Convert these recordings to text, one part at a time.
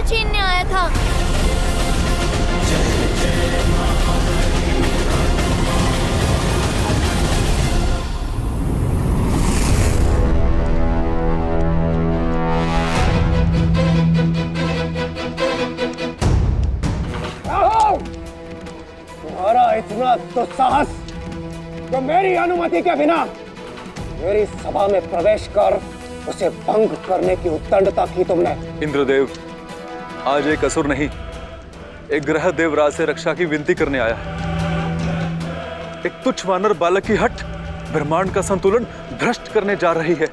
छीनने आया था। तुम्हारा इतना दुस्साहस जो मेरी अनुमति के बिना मेरी सभा में प्रवेश कर उसे भंग करने की उद्दंडता की तुमने। इंद्रदेव, आज एक असुर नहीं, एक ग्रह देवराज से रक्षा की विनती करने आया है। एक तुच्छ वानर बालक की हट ब्रह्मांड का संतुलन भ्रष्ट करने जा रही है।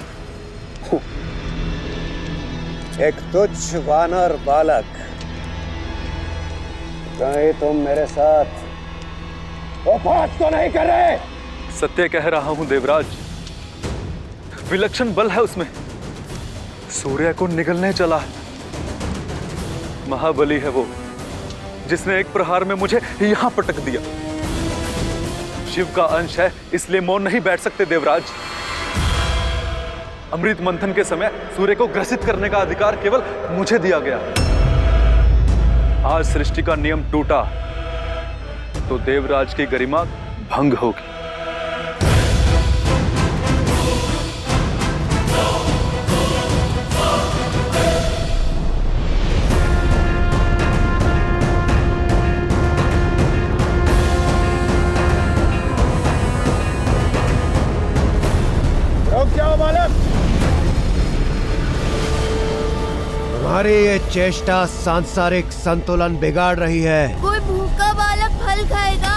एक तुच्छ वानर बालक, कहीं तुम मेरे साथ उपहास तो नहीं कर रहे? सत्य कह रहा हूं देवराज, विलक्षण बल है उसमें, सूर्य को निगलने चला है। महाबली है वो, जिसने एक प्रहार में मुझे यहां पटक दिया। शिव का अंश है, इसलिए मौन नहीं बैठ सकते देवराज। अमृत मंथन के समय सूर्य को ग्रसित करने का अधिकार केवल मुझे दिया गया। आज सृष्टि का नियम टूटा तो देवराज की गरिमा भंग होगी। रुक जाओ बालक, तुम्हारी ये चेष्टा सांसारिक संतुलन बिगाड़ रही है। कोई भूखा बालक फल खाएगा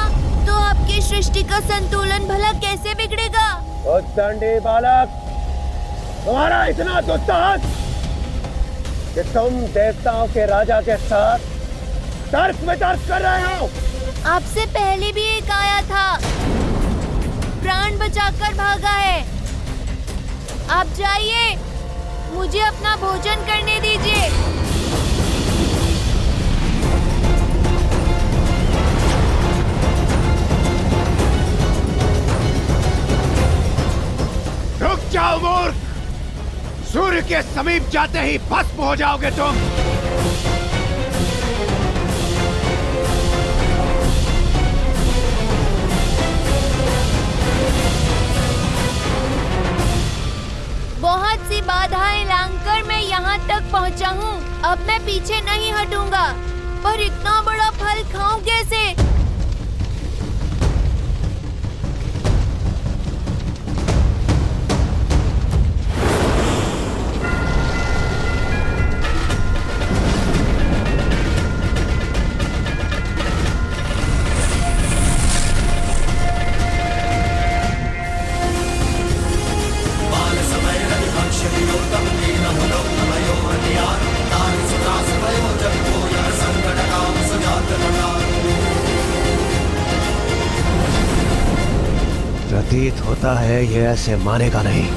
तो आपकी सृष्टि का संतुलन भला कैसे बिगड़ेगा? उद्दंडी बालक, तुम्हारा इतना दुस्साहस कि तुम देवताओं के राजा के साथ तर्क वितर्क कर रहे हो। आपसे पहले भी एक आया था, प्राण बचाकर भागा है। आप जाइए, मुझे अपना भोजन करने दीजिए। रुक जाओ मूर्ख, सूर्य के समीप जाते ही भस्म हो जाओगे तुम। बहुत सी बाधाएं लांघकर मैं यहाँ तक पहुँचा हूँ। अब मैं पीछे नहीं हटूंगा, पर इतना बड़ा फल खाऊं कैसे? प्रतीत होता है ये ऐसे मानेगा नहीं।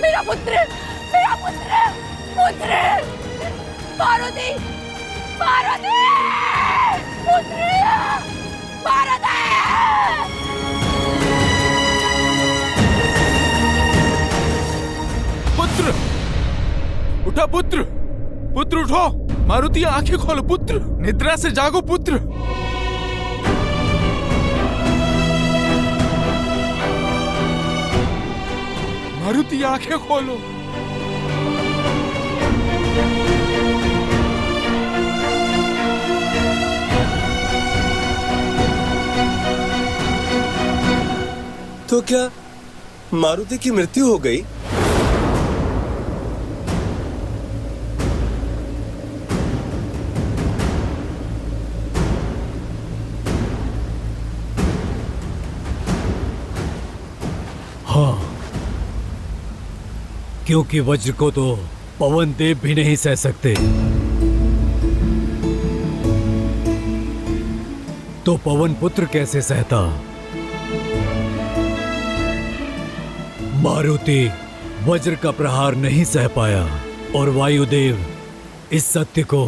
मेरा पुत्र, मेरा पुत्र, पुत्र, पार्वती, पार्वती, पुत्र, पार्वती। पुत्र, उठा पुत्र, पुत्र उठो, मारुति आंखें खोलो पुत्र, निद्रा से जागो पुत्र। मारुति आंखें खोलो। तो क्या मारुति की मृत्यु हो गई? हाँ, क्योंकि वज्र को तो पवन देव भी नहीं सह सकते, तो पवन पुत्र कैसे सहता? मारुति वज्र का प्रहार नहीं सह पाया और वायुदेव इस सत्य को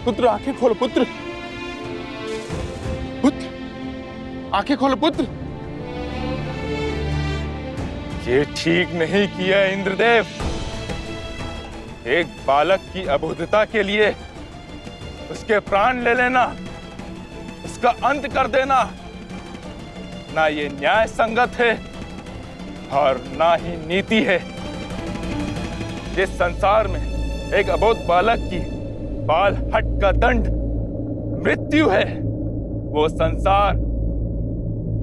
पुत्र आंखें खोलो पुत्र। पुत्र आंखें खोलो पुत्र। ये ठीक नहीं किया इंद्रदेव। एक बालक की अबोधता के लिए उसके प्राण ले लेना, उसका अंत कर देना, ना ये न्याय संगत है और ना ही नीति है। जिस संसार में एक अबोध बालक की बाल हट का दंड मृत्यु है, वो संसार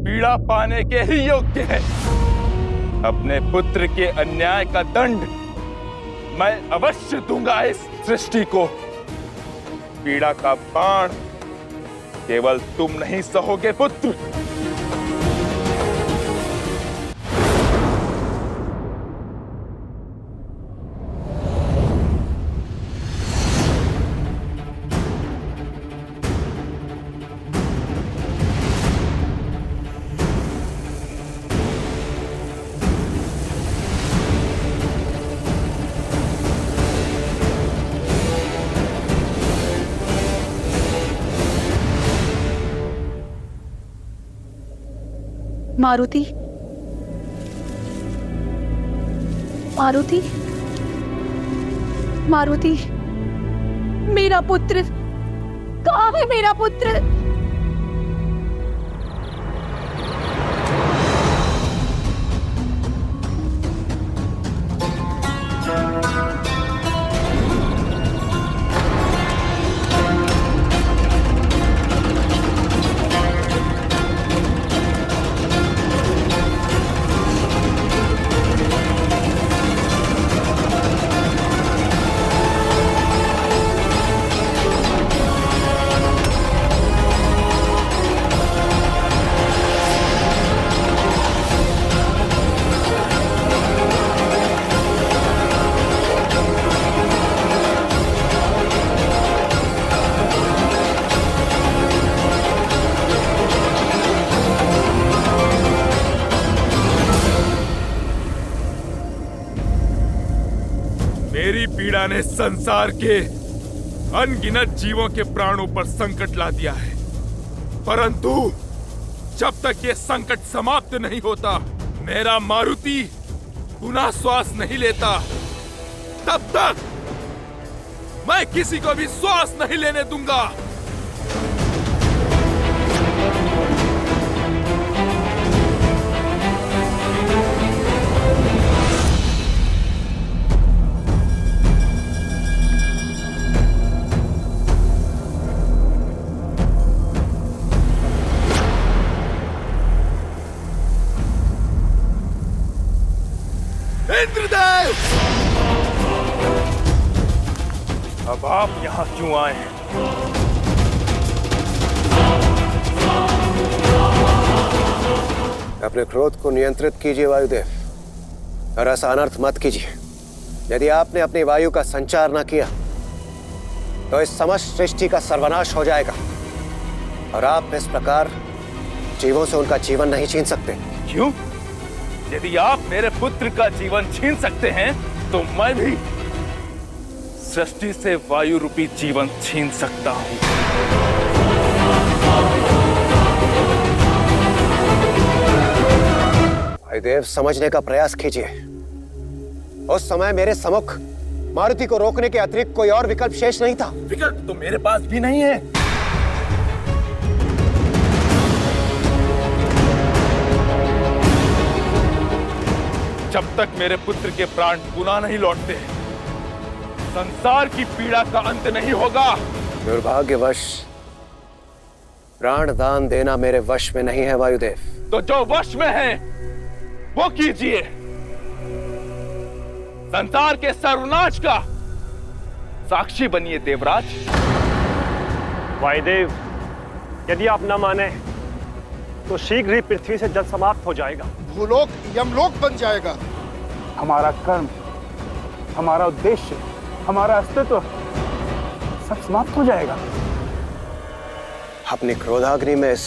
पीड़ा पाने के ही योग्य है। अपने पुत्र के अन्याय का दंड मैं अवश्य दूंगा इस सृष्टि को। पीड़ा का बाण केवल तुम नहीं सहोगे पुत्र। मारुति, मारुति, मारुति, मेरा पुत्र कहाँ है? मेरा पुत्र मेरी पीड़ा ने संसार के अनगिनत जीवों के प्राणों पर संकट ला दिया है, परंतु जब तक ये संकट समाप्त नहीं होता, मेरा मारुति पुनः श्वास नहीं लेता, तब तक मैं किसी को भी श्वास नहीं लेने दूंगा। इंद्रदेव, अब आप यहां क्यों आए हैं? अपने क्रोध को नियंत्रित कीजिए वायुदेव, और ऐसा अनर्थ मत कीजिए। यदि आपने अपनी वायु का संचार न किया तो इस समस्त सृष्टि का सर्वनाश हो जाएगा, और आप इस प्रकार जीवों से उनका जीवन नहीं छीन सकते। क्यों? यदि आप मेरे पुत्र का जीवन छीन सकते हैं, तो मैं भी सृष्टि से वायु रूपी जीवन छीन सकता हूं। वायुदेव, समझने का प्रयास कीजिए। उस समय मेरे सम्मुख मारुति को रोकने के अतिरिक्त कोई और विकल्प शेष नहीं था। विकल्प तो मेरे पास भी नहीं है। जब तक मेरे पुत्र के प्राण पुनः नहीं लौटते, संसार की पीड़ा का अंत नहीं होगा। दुर्भाग्यवश प्राण दान देना मेरे वश में नहीं है वायुदेव। तो जो वश में है वो कीजिए। संसार के सर्वनाश का साक्षी बनिए देवराज। वायुदेव, यदि आप न माने तो शीघ्र ही पृथ्वी से जल समाप्त हो जाएगा। भूलोक यमलोक बन जाएगा। हमारा कर्म, हमारा उद्देश्य, हमारा अस्तित्व सब समाप्त हो जाएगा। अपनी क्रोधाग्नि में इस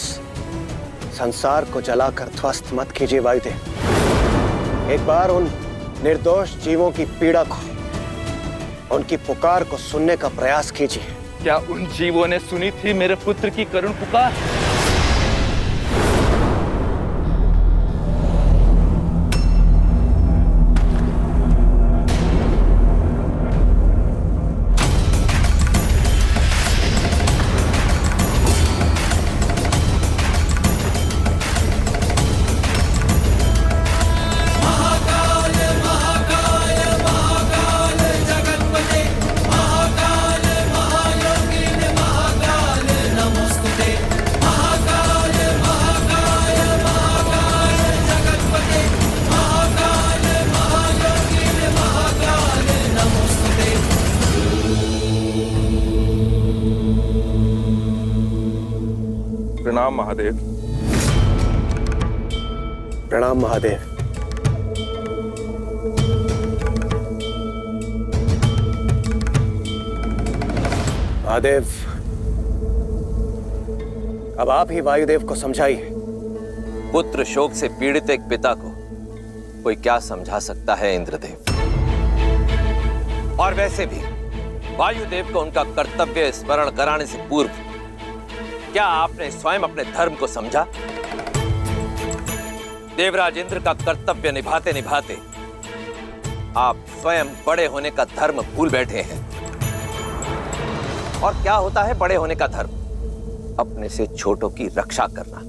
संसार को जलाकर ध्वस्त मत कीजिए वायुदेव। एक बार उन निर्दोष जीवों की पीड़ा को, उनकी पुकार को सुनने का प्रयास कीजिए। क्या उन जीवों ने सुनी थी मेरे पुत्र की करुण पुकार? प्रणाम महादेव। प्रणाम महादेव। महादेव, अब आप ही वायुदेव को समझाइए। पुत्र शोक से पीड़ित एक पिता को कोई क्या समझा सकता है इंद्रदेव? और वैसे भी वायुदेव को उनका कर्तव्य स्मरण कराने से पूर्व क्या आपने स्वयं अपने धर्म को समझा? देवराज इंद्र का कर्तव्य निभाते निभाते आप स्वयं बड़े होने का धर्म भूल बैठे हैं। और क्या होता है बड़े होने का धर्म? अपने से छोटों की रक्षा करना।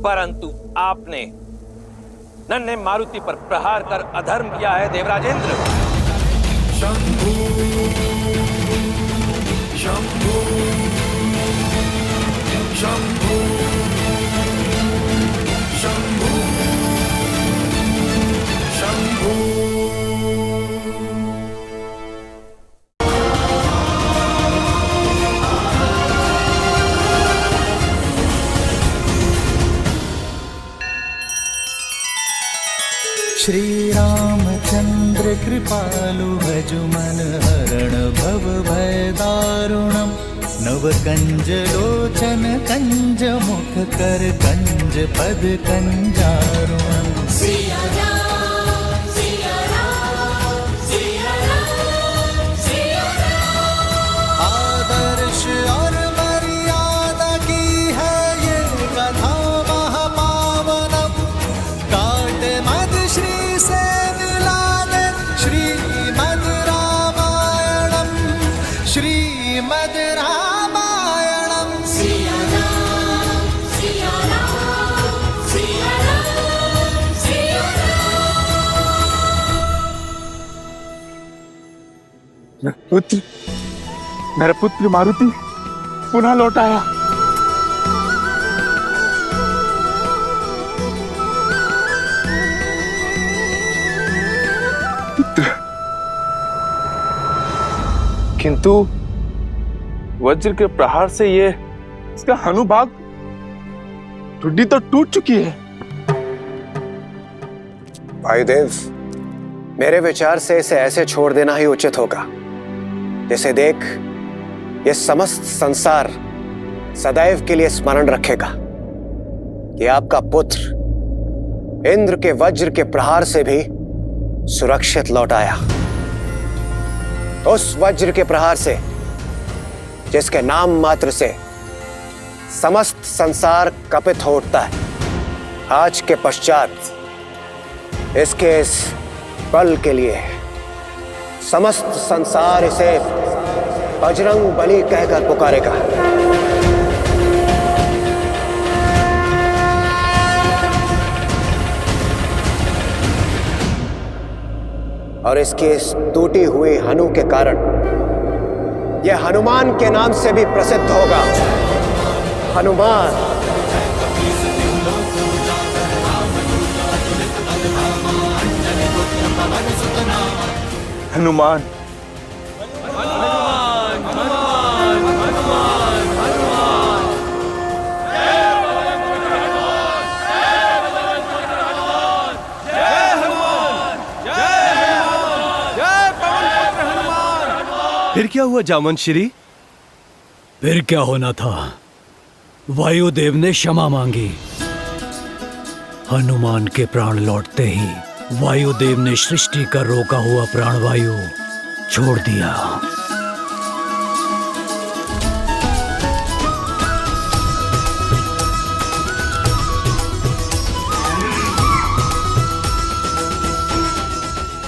परंतु आपने नन्हे मारुति पर प्रहार कर अधर्म किया है देवराज इंद्र। शंभू शंभू शंभू शंभू शंभू। श्री रामचंद्र कृपालु भजु मन हरण भव भय दारुणम। नव कंज लोचन कंज मुख कर कंज पद कंजारुणम। सिया राम सिया राम सिया राम सिया राम। आदर्श और मर्यादा की है ये कथा महापावनम। काट मद श्री से मिला दे श्रीमद् रामायणम। श्रीमद् रामायणम। सिया राम सिया राम सिया राम सिया राम। मेरा पुत्र मारुति पुनः लौट आया। किंतु वज्र के प्रहार से ये इसका हनुभाग ठुड्डी तो टूट चुकी है। वायुदेव, मेरे विचार से इसे ऐसे छोड़ देना ही उचित होगा जिसे देख ये समस्त संसार सदैव के लिए स्मरण रखेगा कि आपका पुत्र इंद्र के वज्र के प्रहार से भी सुरक्षित लौट आया। उस वज्र के प्रहार से जिसके नाम मात्र से समस्त संसार कपित हो उठता है। आज के पश्चात इसके इस बल के लिए समस्त संसार इसे बजरंग बली कहकर पुकारेगा। और इसकी इस टूटी हुई हनु के कारण यह हनुमान के नाम से भी प्रसिद्ध होगा। हनुमान। हनुमान। फिर क्या हुआ जामवंत श्री? फिर क्या होना था? वायुदेव ने क्षमा मांगी। हनुमान के प्राण लौटते ही वायुदेव ने सृष्टि का रोका हुआ प्राणवायु छोड़ दिया।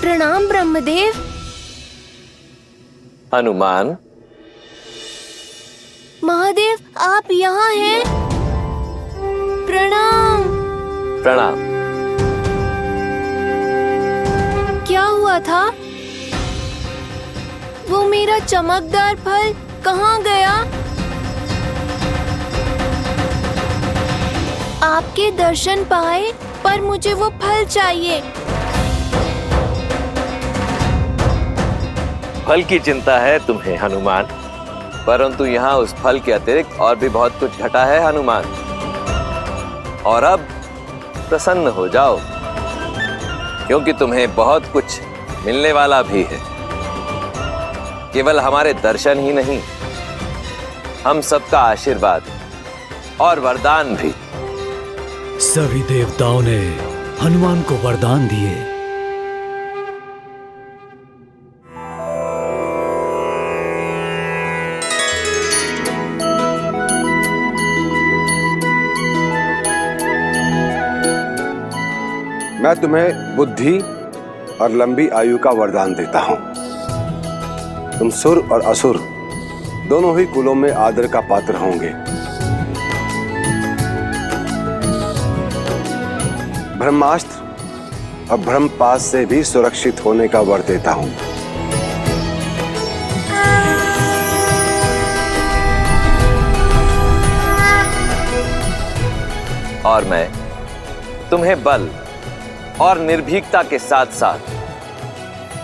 प्रणाम ब्रह्मदेव। हनुमान। महादेव, आप यहाँ हैं? प्रणाम। प्रणाम। क्या हुआ था? वो मेरा चमकदार फल कहाँ गया? आपके दर्शन पाए, पर मुझे वो फल चाहिए। फल की चिंता है तुम्हें हनुमान, परंतु यहाँ उस फल के अतिरिक्त और भी बहुत कुछ घटा है हनुमान। और अब प्रसन्न हो जाओ, क्योंकि तुम्हें बहुत कुछ मिलने वाला भी है। केवल हमारे दर्शन ही नहीं, हम सबका आशीर्वाद और वरदान भी। सभी देवताओं ने हनुमान को वरदान दिए। मैं तुम्हें बुद्धि और लंबी आयु का वरदान देता हूं। तुम सुर और असुर दोनों ही कुलों में आदर का पात्र होंगे। ब्रह्मास्त्र और ब्रह्मपाश से भी सुरक्षित होने का वर देता हूं। और मैं तुम्हें बल और निर्भीकता के साथ साथ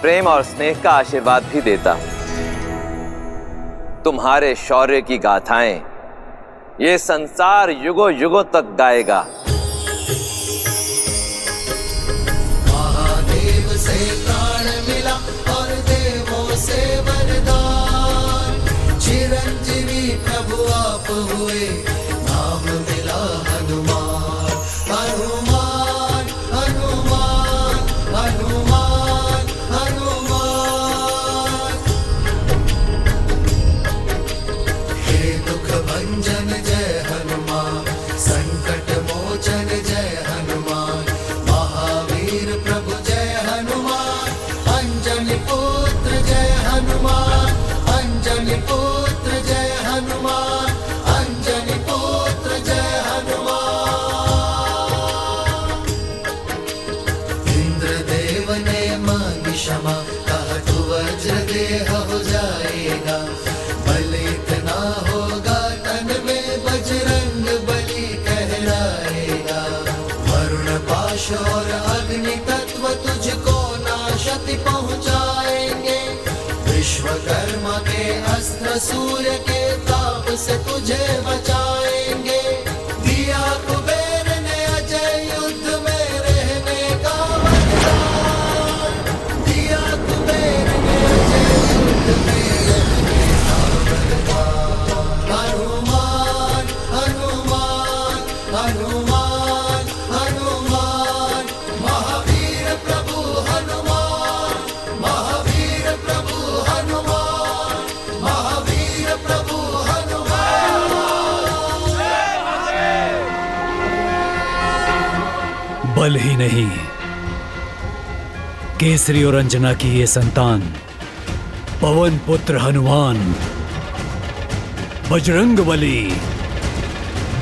प्रेम और स्नेह का आशीर्वाद भी देता हूं। तुम्हारे शौर्य की गाथाएं ये संसार युगों युगों तक गाएगा। महादेव से प्राण मिला और देवों से वरदान, चिरंजीवी प्रभु आप हुए, नाम मिला हनुमान। हनुमान हनुमान हनुमान हनुमान, हे दुख भंजन जय हनुमान, संकट मोचन जय हनुमान, महावीर प्रभु जय हनुमान, अंजनी पुत्र जय हनुमान, अंजनी पुत्र जय हनुमान, अंजनी पुत्र जय हनुमान। इंद्रदेव ने मांगी क्षमा, कहा तू वज्र देह हो जाएगा, बल इतना होगा तन में बजरंग बली कहलाएगा। वरुण पाश और अग्नि तत्व तुझको नाशति पहुंचाएंगे, विश्वकर्मा के अस्त्र सूर्य के ताप से तुझे बचाएंगे। दिया कुबेर ने अजय युद्ध में रहने का वरदान, दिया कुबेर ने अजय युद्ध में रहने का वरदान। हनुमान हनुमान हनुमान हनुमान, महावीर प्रभु हनुमान, महावीर प्रभु हनुमान, महावीर प्रभु हनुमान। बल ही नहीं, केसरी और अंजना की ये संतान पवन पुत्र हनुमान बजरंगबली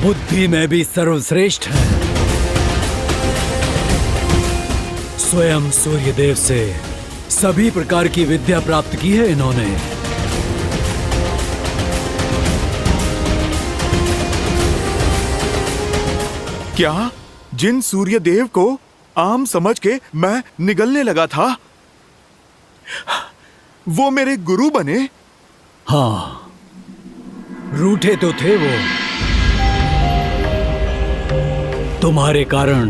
बुद्धि में भी सर्वश्रेष्ठ है। स्वयं सूर्यदेव से सभी प्रकार की विद्या प्राप्त की है इन्होंने। क्या जिन सूर्य देव को आम समझ के मैं निगलने लगा था, वो मेरे गुरु बने? हाँ, रूठे तो थे वो। तुम्हारे कारण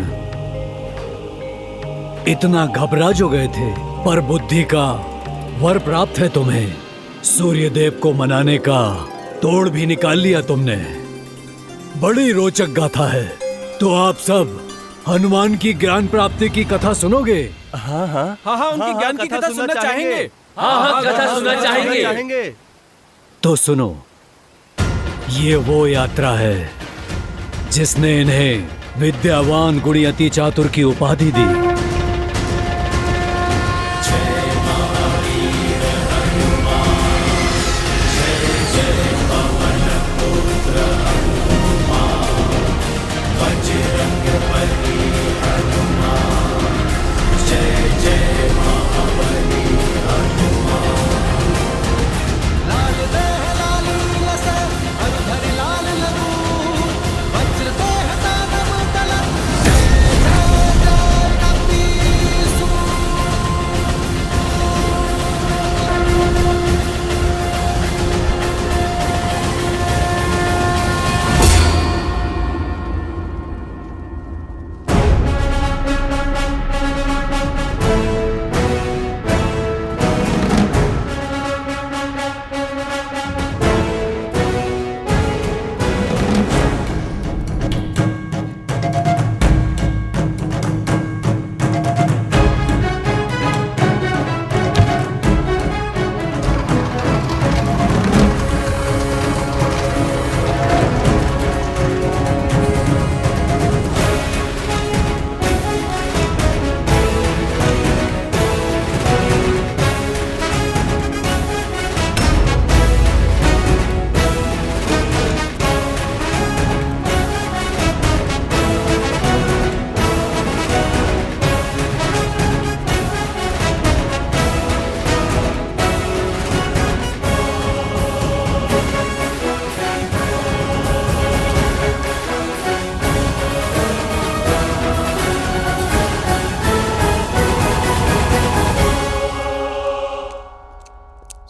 इतना घबरा जो गए थे, पर बुद्धि का वर प्राप्त है तुम्हें। सूर्य देव को मनाने का तोड़ भी निकाल लिया तुमने। बड़ी रोचक गाथा है। तो आप सब हनुमान की ज्ञान प्राप्ति की कथा सुनोगे? हाँ हाँ हाँ हाँ, उनकी ज्ञान की कथा सुनना चाहेंगे। हाँ हाँ, कथा सुनना चाहेंगे। तो सुनो, ये वो यात्रा है जिसने इन्हें विद्यावान गुणियति चातुर की उपाधि दी।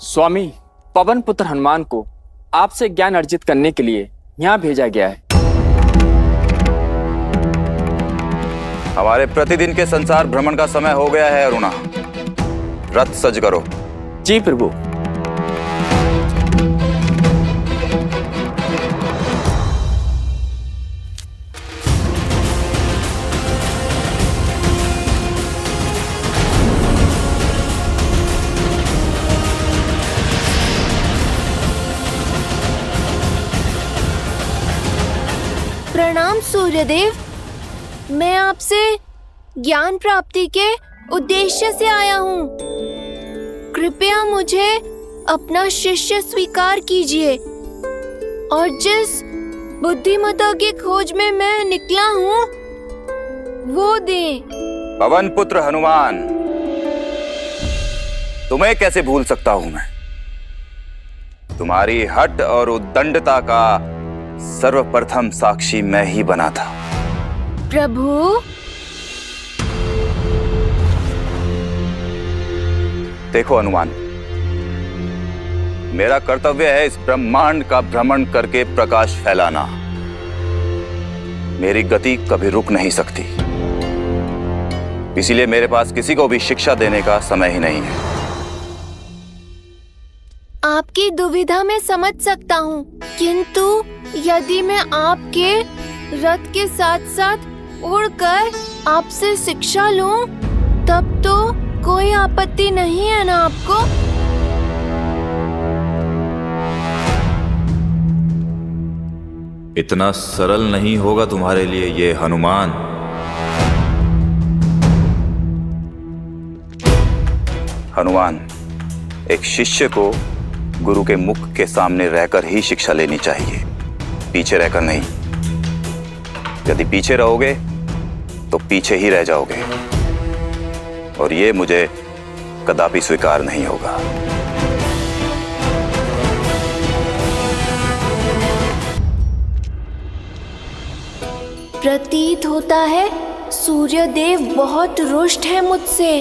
स्वामी, पवन पुत्र हनुमान को आपसे ज्ञान अर्जित करने के लिए यहाँ भेजा गया है। हमारे प्रतिदिन के संसार भ्रमण का समय हो गया है अरुणा। रथ सज करो। जी प्रभु। प्रणाम सूर्यदेव, मैं आपसे ज्ञान प्राप्ति के उद्देश्य से आया हूँ। कृपया मुझे अपना शिष्य स्वीकार कीजिए और जिस बुद्धिमता की खोज में मैं निकला हूँ वो दें। पवन पुत्र हनुमान, तुम्हें कैसे भूल सकता हूं मैं? तुम्हारी हठ और उद्दंडता का सर्वप्रथम साक्षी मैं ही बना था। प्रभु, देखो हनुमान, मेरा कर्तव्य है इस ब्रह्मांड का भ्रमण करके प्रकाश फैलाना। मेरी गति कभी रुक नहीं सकती, इसीलिए मेरे पास किसी को भी शिक्षा देने का समय ही नहीं है। आपकी दुविधा में समझ सकता हूँ, किंतु यदि मैं आपके रथ के साथ साथ उड़कर आपसे शिक्षा लूं, तब तो कोई आपत्ति नहीं है ना आपको? इतना सरल नहीं होगा तुम्हारे लिए ये हनुमान। हनुमान, एक शिष्य को गुरु के मुख के सामने रहकर ही शिक्षा लेनी चाहिए, पीछे रहकर नहीं। यदि पीछे रहोगे तो पीछे ही रह जाओगे, और ये मुझे कदापि स्वीकार नहीं होगा। प्रतीत होता है सूर्यदेव बहुत रुष्ट है मुझसे।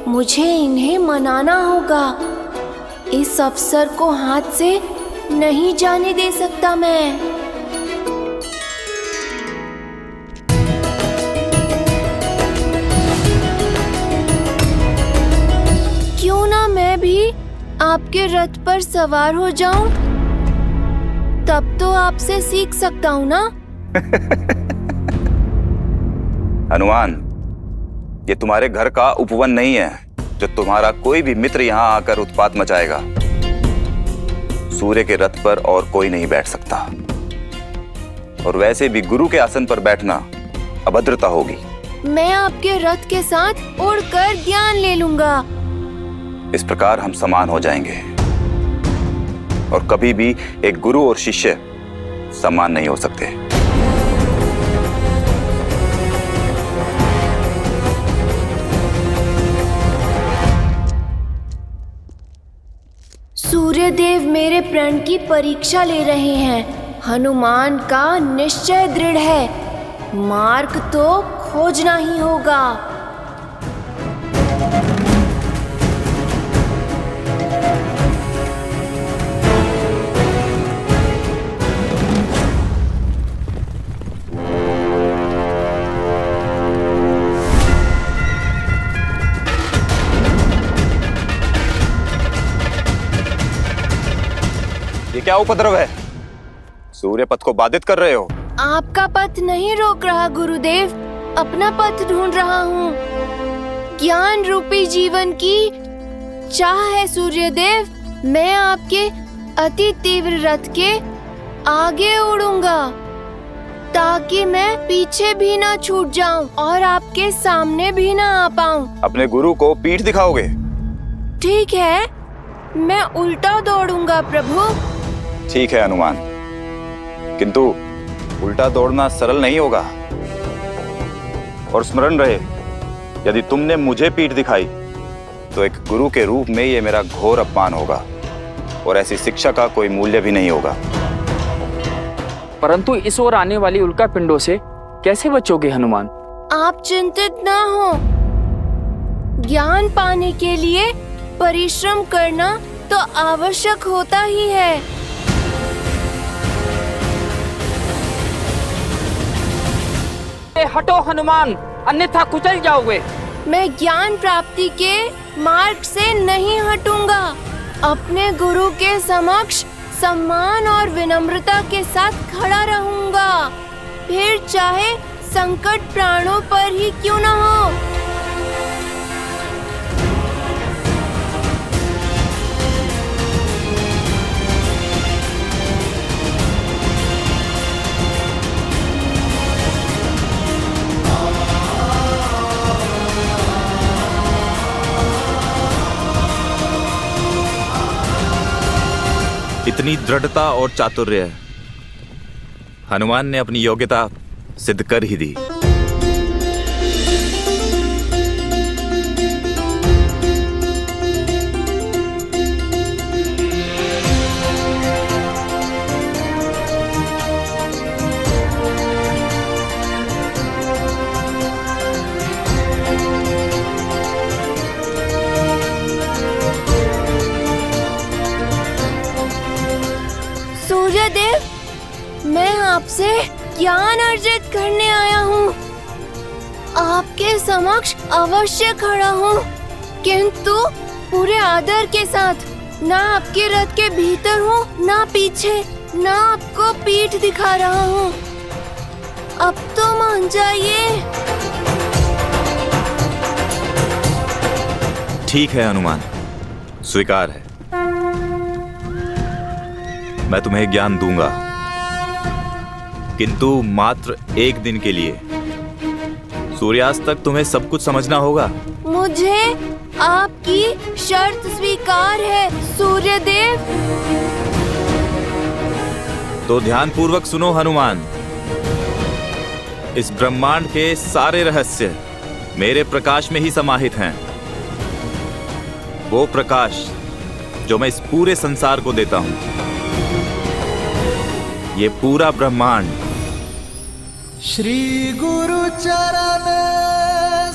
मुझे इन्हें मनाना होगा। इस अवसर को हाथ से नहीं जाने दे सकता मैं। क्यों ना मैं भी आपके रथ पर सवार हो जाऊं? तब तो आपसे सीख सकता हूं ना। हनुमान, ये तुम्हारे घर का उपवन नहीं है जो तुम्हारा कोई भी मित्र यहाँ आकर उत्पात मचाएगा। सूर्य के रथ पर और कोई नहीं बैठ सकता, और वैसे भी गुरु के आसन पर बैठना अभद्रता होगी। मैं आपके रथ के साथ उड़कर ज्ञान ले लूंगा। इस प्रकार हम समान हो जाएंगे, और कभी भी एक गुरु और शिष्य समान नहीं हो सकते। सूर्यदेव मेरे प्रण की परीक्षा ले रहे हैं। हनुमान का निश्चय दृढ़ है। मार्ग तो खोजना ही होगा। ये क्या उपद्रव है? सूर्य पथ को बाधित कर रहे हो। आपका पथ नहीं रोक रहा गुरुदेव, अपना पथ ढूंढ रहा हूँ। ज्ञान रूपी जीवन की चाह है सूर्यदेव। मैं आपके अति तीव्र रथ के आगे उड़ूंगा, ताकि मैं पीछे भी ना छूट जाऊं और आपके सामने भी ना आ पाऊं। अपने गुरु को पीठ दिखाओगे? ठीक है, मैं उल्टा दौड़ूंगा प्रभु। ठीक है हनुमान, किंतु उल्टा दौड़ना सरल नहीं होगा। और स्मरण रहे, यदि तुमने मुझे पीठ दिखाई तो एक गुरु के रूप में ये मेरा घोर अपमान होगा, और ऐसी शिक्षा का कोई मूल्य भी नहीं होगा। परंतु इस ओर आने वाली उल्का पिंडों से कैसे बचोगे हनुमान? आप चिंतित ना हो। ज्ञान पाने के लिए परिश्रम करना तो आवश्यक होता ही है। हटो हनुमान, अन्यथा कुचल जाओगे। मैं ज्ञान प्राप्ति के मार्ग से नहीं हटूंगा। अपने गुरु के समक्ष सम्मान और विनम्रता के साथ खड़ा रहूंगा, फिर चाहे संकट प्राणों पर ही क्यों न हो। इतनी दृढ़ता और चातुर्य हनुमान ने अपनी योग्यता सिद्ध कर ही दी। सूर्यदेव, मैं आपसे ज्ञान अर्जित करने आया हूँ। आपके समक्ष अवश्य खड़ा हूँ, किंतु पूरे आदर के साथ। ना आपके रथ के भीतर हूँ, ना पीछे, ना आपको पीठ दिखा रहा हूँ। अब तो मान जाइए। ठीक है हनुमान, स्वीकार है। मैं तुम्हें ज्ञान दूंगा, किंतु मात्र एक दिन के लिए। सूर्यास्त तक तुम्हें सब कुछ समझना होगा। मुझे आपकी शर्त स्वीकार है सूर्यदेव। तो ध्यान पूर्वक सुनो हनुमान। इस ब्रह्मांड के सारे रहस्य मेरे प्रकाश में ही समाहित हैं। वो प्रकाश जो मैं इस पूरे संसार को देता हूं, ये पूरा ब्रह्मांड श्री गुरु चरण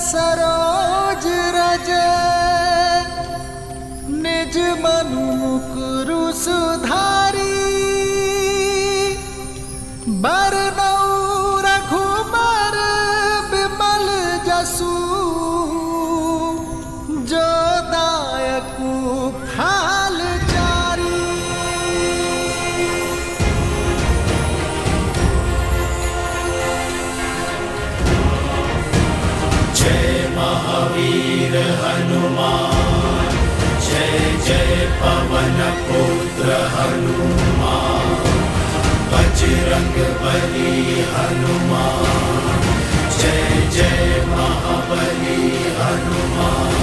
सरोज रज निज मनु मुकुरु सुधारी बरनऊ रघुबर बिमल जसु जो दायकु फाल चारी। जय महावीर हनुमान, जय जय पवन पुत्र हनुमान, बजरंग बली हनुमान, जय जय महाबली हनुमान।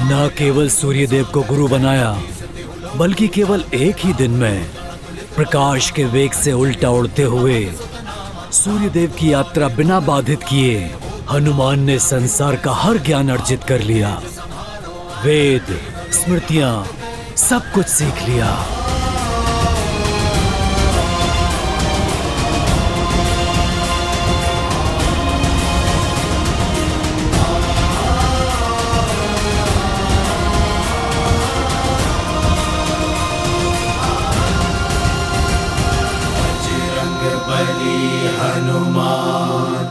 न केवल सूर्यदेव को गुरु बनाया, बल्कि केवल एक ही दिन में प्रकाश के वेग से उल्टा उड़ते हुए सूर्यदेव की यात्रा बिना बाधित किए हनुमान ने संसार का हर ज्ञान अर्जित कर लिया। वेद, स्मृतियां, सब कुछ सीख लिया। हनुमान,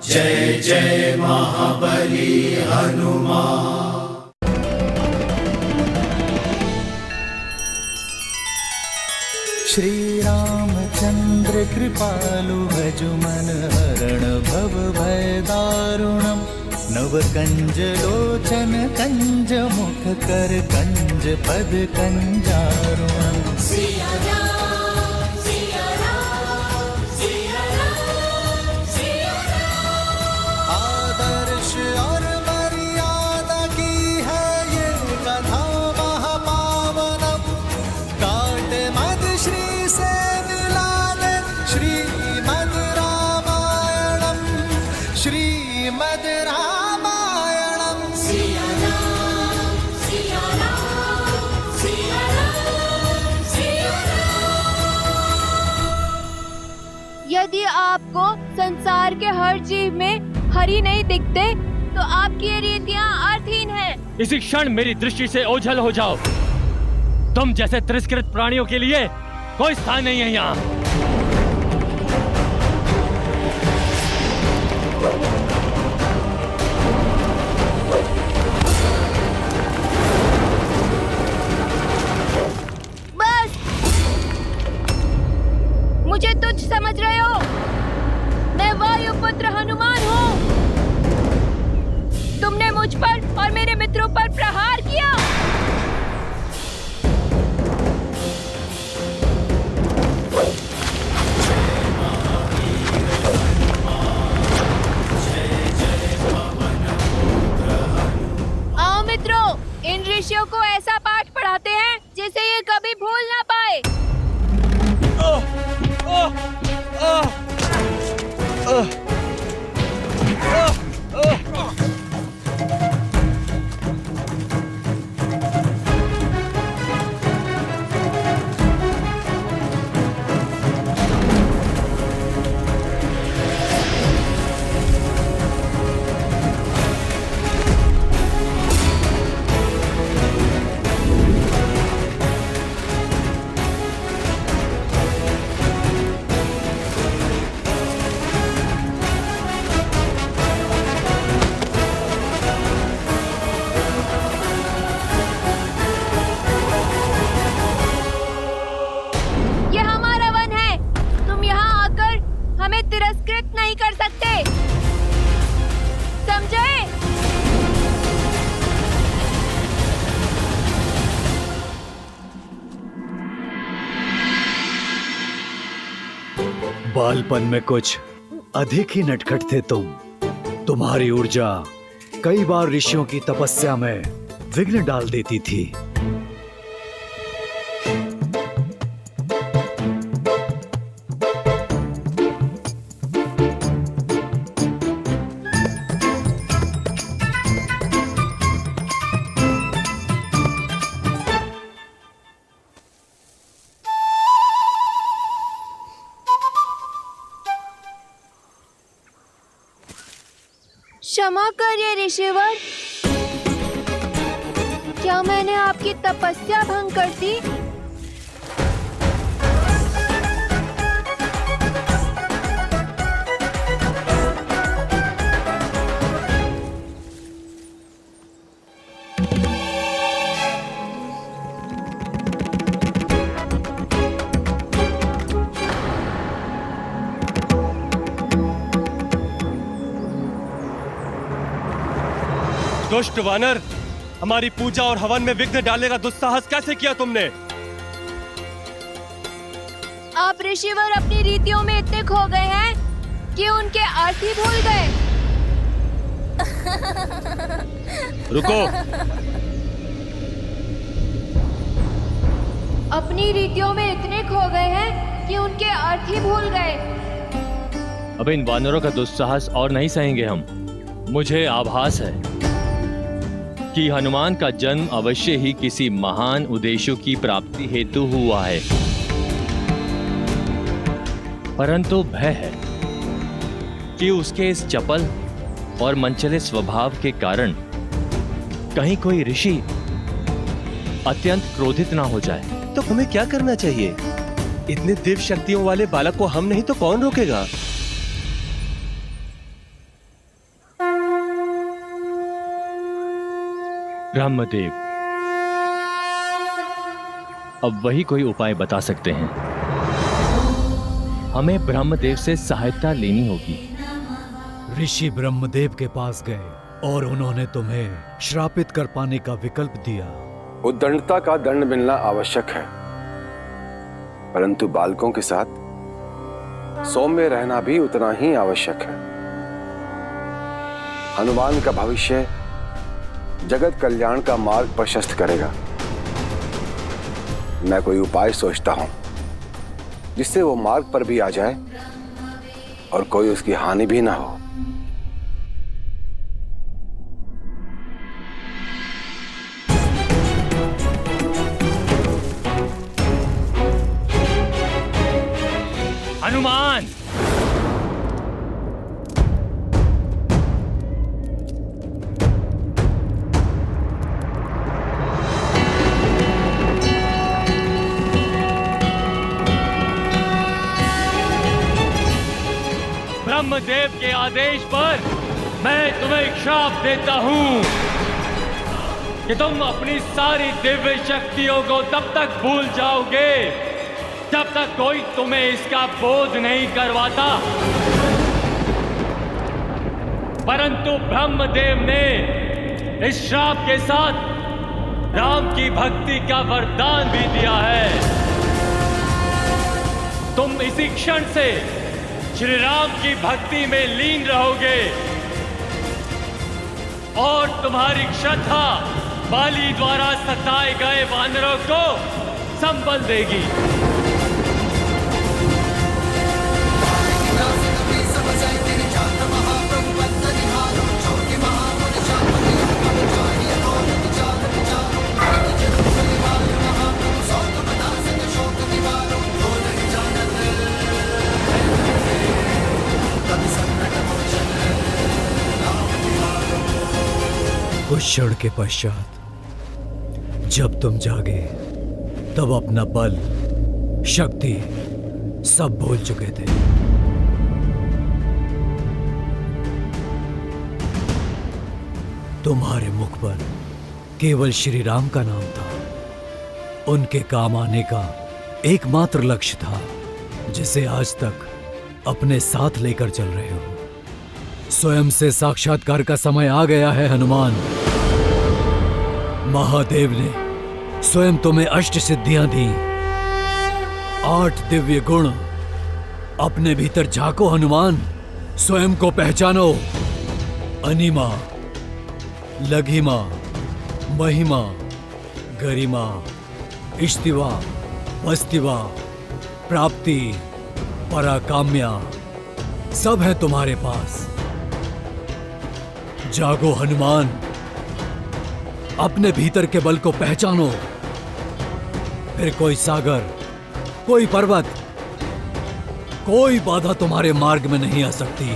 जय जय महाबली हनुमान। श्री रामचंद्र कृपालु भजुमन हरण भव भय दारुणम, नव कंज लोचन कंज मुख कर कंज पद कंजारुणम। सिया राम, सिया राम, सिया राम, सिया राम। आदर्श और मर्यादा की है ये कथा महापावनम, काट मद श्री से मिलाने श्रीमद रामायणम, श्रीमद रामायणम। सिया राम, सिया राम, सिया राम, सिया राम। यदि आपको संसार के हर जीव में हरि नहीं दिखते तो आपकी ये रीतियां अर्थहीन हैं। इसी क्षण मेरी दृष्टि से ओझल हो जाओ। तुम जैसे तिरस्कृत प्राणियों के लिए कोई स्थान नहीं है यहाँ। बस, मुझे तुच्छ समझ रहे हो? मैं वायुपुत्र हनुमान हूँ। तुमने मुझ पर और मेरे मित्रों पर प्रहार किया। आओ मित्रों, इन ऋषियों को ऐसा पाठ पढ़ाते हैं जिसे ये कभी भूल ना पाए। ये हमारा वन है। तुम यहाँ आकर हमें तिरस्कृत नहीं कर सकते, समझे? बालपन में कुछ अधिक ही नटखट थे तुम। तुम्हारी ऊर्जा कई बार ऋषियों की तपस्या में विघ्न डाल देती थी। क्षमा करिए ऋषिवर, क्या मैंने आपकी तपस्या भंग कर दी? दुष्ट वानर, हमारी पूजा और हवन में विघ्न डालने का दुस्साहस कैसे किया तुमने? आप ऋषिवर अपनी रीतियों में इतने खो गए हैं कि उनके अर्थ ही भूल गए। रुको। अपनी रीतियों में इतने खो गए हैं कि उनके अर्थ ही भूल गए। अब इन वानरों का दुस्साहस और नहीं सहेंगे हम। मुझे आभास है कि हनुमान का जन्म अवश्य ही किसी महान उद्देश्य की प्राप्ति हेतु हुआ है, परंतु भय है कि उसके इस चपल और मनचले स्वभाव के कारण कहीं कोई ऋषि अत्यंत क्रोधित ना हो जाए। तो हमें क्या करना चाहिए? इतने दिव्य शक्तियों वाले बालक को हम नहीं तो कौन रोकेगा? ब्रह्मदेव अब वही कोई उपाय बता सकते हैं। हमें ब्रह्मदेव से सहायता लेनी होगी। ऋषि ब्रह्मदेव के पास गए और उन्होंने तुम्हें श्रापित कर पाने का विकल्प दिया। उद्दंडता का दंड मिलना आवश्यक है, परंतु बालकों के साथ सौम्य रहना भी उतना ही आवश्यक है। हनुमान का भविष्य जगत कल्याण का मार्ग प्रशस्त करेगा। मैं कोई उपाय सोचता हूं जिससे वो मार्ग पर भी आ जाए और कोई उसकी हानि भी ना हो। हनुमान, ब्रह्मदेव के आदेश पर मैं तुम्हें श्राप देता हूं कि तुम अपनी सारी दिव्य शक्तियों को तब तक भूल जाओगे जब तक कोई तुम्हें इसका बोध नहीं करवाता। परंतु ब्रह्मदेव ने इस श्राप के साथ राम की भक्ति का वरदान भी दिया है। तुम इसी क्षण से श्री राम की भक्ति में लीन रहोगे और तुम्हारी श्रद्धा बाली द्वारा सताए गए वानरों को संबल देगी। कुछ क्षण के पश्चात जब तुम जागे तब अपना बल, शक्ति सब भूल चुके थे। तुम्हारे मुख पर केवल श्री राम का नाम था। उनके काम आने का एकमात्र लक्ष्य था जिसे आज तक अपने साथ लेकर चल रहे हो। स्वयं से साक्षात्कार का समय आ गया है हनुमान। महादेव ने स्वयं तुम्हें अष्ट सिद्धियां दी। 8 दिव्य गुण अपने भीतर झांको हनुमान, स्वयं को पहचानो। अनिमा, लघिमा, महिमा, गरिमा, इष्टिवा, वस्तिवा, प्राप्ति, पराकाम्या सब है तुम्हारे पास। जागो हनुमान, अपने भीतर के बल को पहचानो। फिर कोई सागर, कोई पर्वत, कोई बाधा तुम्हारे मार्ग में नहीं आ सकती।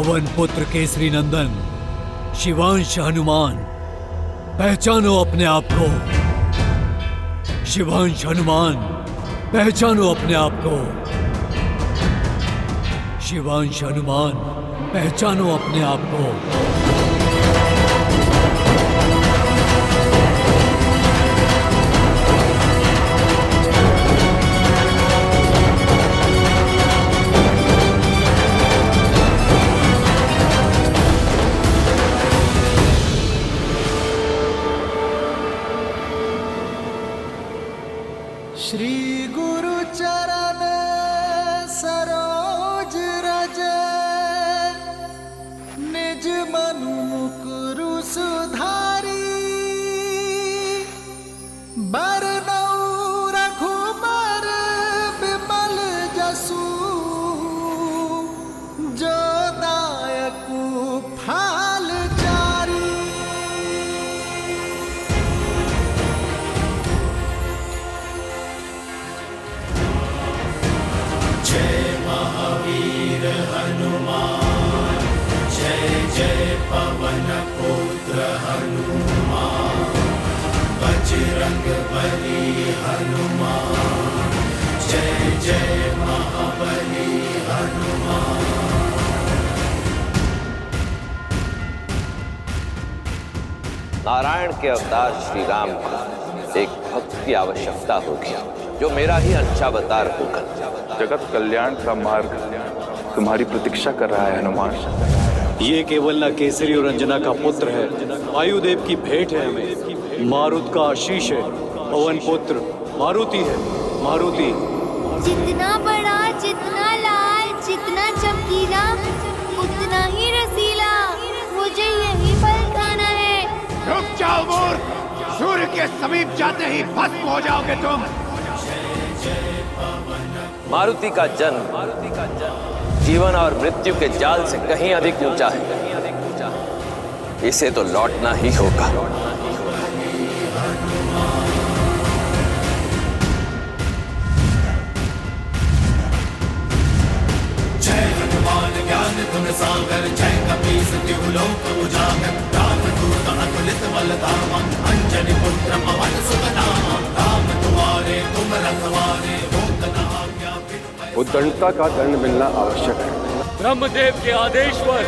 पवन पुत्र केसरी नंदन, शिवांश हनुमान, पहचानो अपने आप को। शिवांश हनुमान, पहचानो अपने आप को। शिवांश हनुमान, पहचानो अपने आप को। श्री गुरु चरण सरोज रज, निज मनु मुकुरु सुधारी। बरनउँ रघुबर बिमल जसु, जो दायकु फल चारी। जय महावीर हनुमान, जय जय पवन पुत्र हनुमान, बजरंग बली हनुमान, जय जय महाबली हनुमान। नारायण के अवतार श्री राम को एक भक्त की आवश्यकता होगी, जो मेरा ही अंशावतार होगा। जगत कल्याण का मार्ग तुम्हारी प्रतीक्षा कर रहा है हनुमान। ये केवल न केसरी और अंजना का पुत्र है, वायुदेव की भेंट है हमें। मारुत का आशीष है, पवन पुत्र मारुति है। मारुति जितना बड़ा, जितना लाल, जितना चमकीला, उतना ही रसीला, मुझे यही फल खाना है। रुक जाओ मूर्ख, सूर्य के समीप जाते ही भस्म हो जाओगे तुम। मारुति का जन्म जीवन और मृत्यु के जाल से कहीं अधिक ऊंचा है। इसे तो लौटना ही होगा। जय हनुमान ज्ञान गुण सागर, जय कपीस तिहु लोक उजागर। रामदूत अतुलित बल धामा, अंजनी पुत्र पवन सुत नामा। राम दुआरे तुम रखवारे, होत न आज्ञा बिनु। उद्दंडता का दंड मिलना आवश्यक है। ब्रह्मदेव के आदेश पर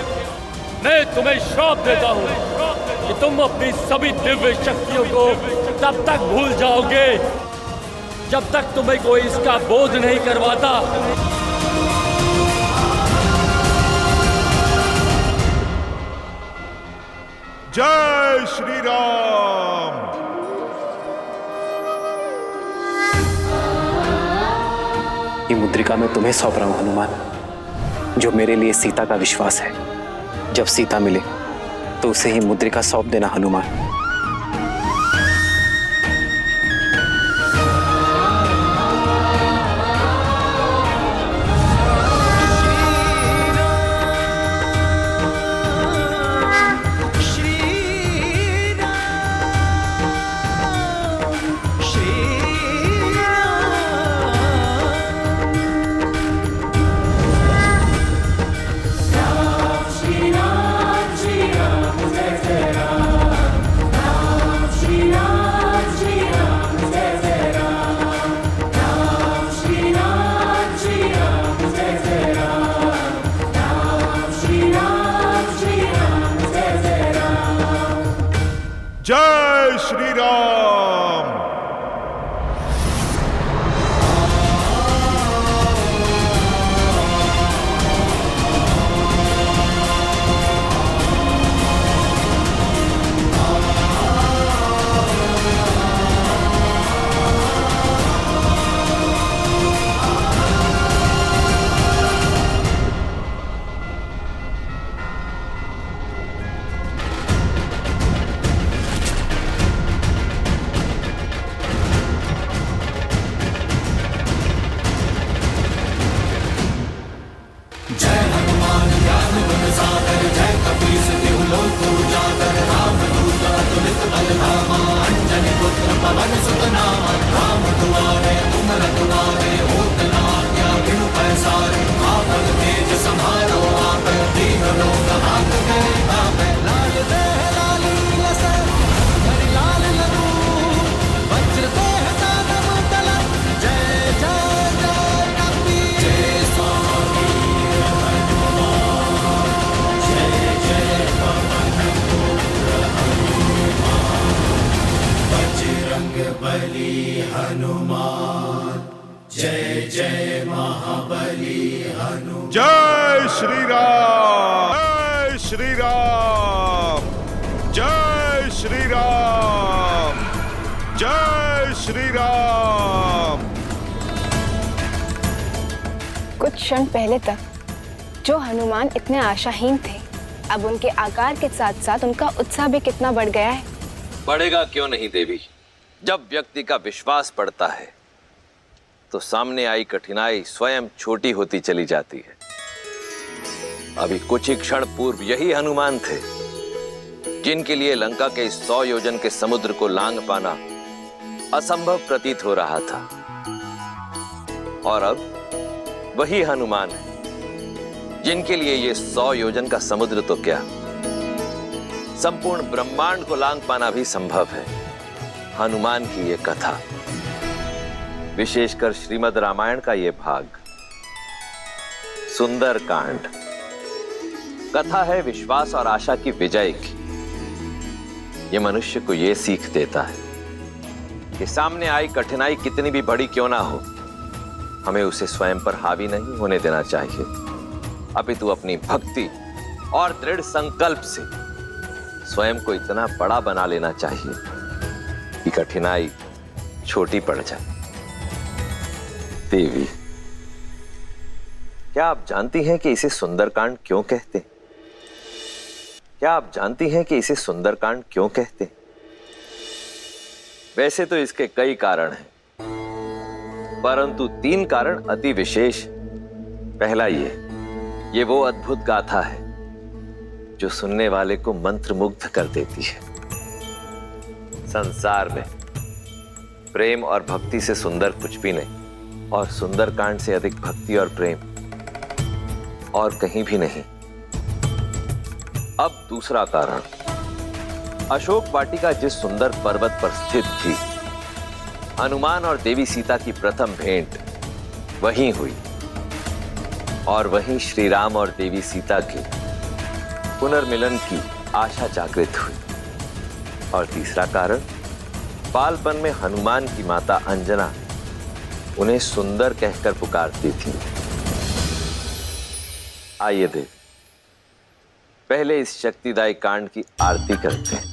मैं तुम्हें श्राप देता हूँ कि तुम अपनी सभी दिव्य शक्तियों को तब तक भूल जाओगे जब तक तुम्हें कोई इसका बोध नहीं करवाता। जय श्री राम। ये मुद्रिका मैं तुम्हें सौंप रहा हूं हनुमान, जो मेरे लिए सीता का विश्वास है। जब सीता मिले तो उसे ही मुद्रिका सौंप देना हनुमान। जय श्री राम। संहारो आप दीन जय जय महाबली हनुमान। जय श्री राम, जय श्री राम, जय श्री राम, जय श्री राम। कुछ क्षण पहले तक जो हनुमान इतने आशाहीन थे, अब उनके आकार के साथ साथ उनका उत्साह भी कितना बढ़ गया है। बढ़ेगा क्यों नहीं देवी? जब व्यक्ति का विश्वास बढ़ता है तो सामने आई कठिनाई स्वयं छोटी होती चली जाती है। अभी कुछ ही क्षण पूर्व यही हनुमान थे जिनके लिए लंका के 100 योजन के समुद्र को लांघ पाना असंभव प्रतीत हो रहा था, और अब वही हनुमान है जिनके लिए ये 100 योजन का समुद्र तो क्या, संपूर्ण ब्रह्मांड को लांघ पाना भी संभव है। हनुमान की ये कथा, विशेषकर श्रीमद् रामायण का ये भाग, सुंदर कांड, कथा है विश्वास और आशा की विजय की। ये मनुष्य को ये सीख देता है कि सामने आई कठिनाई कितनी भी बड़ी क्यों ना हो, हमें उसे स्वयं पर हावी नहीं होने देना चाहिए, अपितु अपनी भक्ति और दृढ़ संकल्प से स्वयं को इतना बड़ा बना लेना चाहिए कि कठिनाई छोटी पड़ जाए। देवी, क्या आप जानती हैं कि इसे सुंदरकांड क्यों कहते हैं? क्या आप जानती हैं कि इसे सुंदरकांड क्यों कहते हैं? वैसे तो इसके कई कारण हैं, परंतु 3 कारण अति विशेष। पहला ये वो अद्भुत गाथा है जो सुनने वाले को मंत्रमुग्ध कर देती है। संसार में प्रेम और भक्ति से सुंदर कुछ भी नहीं, और सुंदरकांड से अधिक भक्ति और प्रेम और कहीं भी नहीं। अब दूसरा कारण, अशोक वाटिका जिस सुंदर पर्वत पर स्थित थी, हनुमान और देवी सीता की प्रथम भेंट वहीं हुई, और वहीं श्री राम और देवी सीता के पुनर्मिलन की आशा जागृत हुई। और तीसरा कारण, बालपन में हनुमान की माता अंजना उन्हें सुंदर कहकर पुकारती थी। आइए देव, पहले इस शक्तिदायी कांड की आरती करते हैं।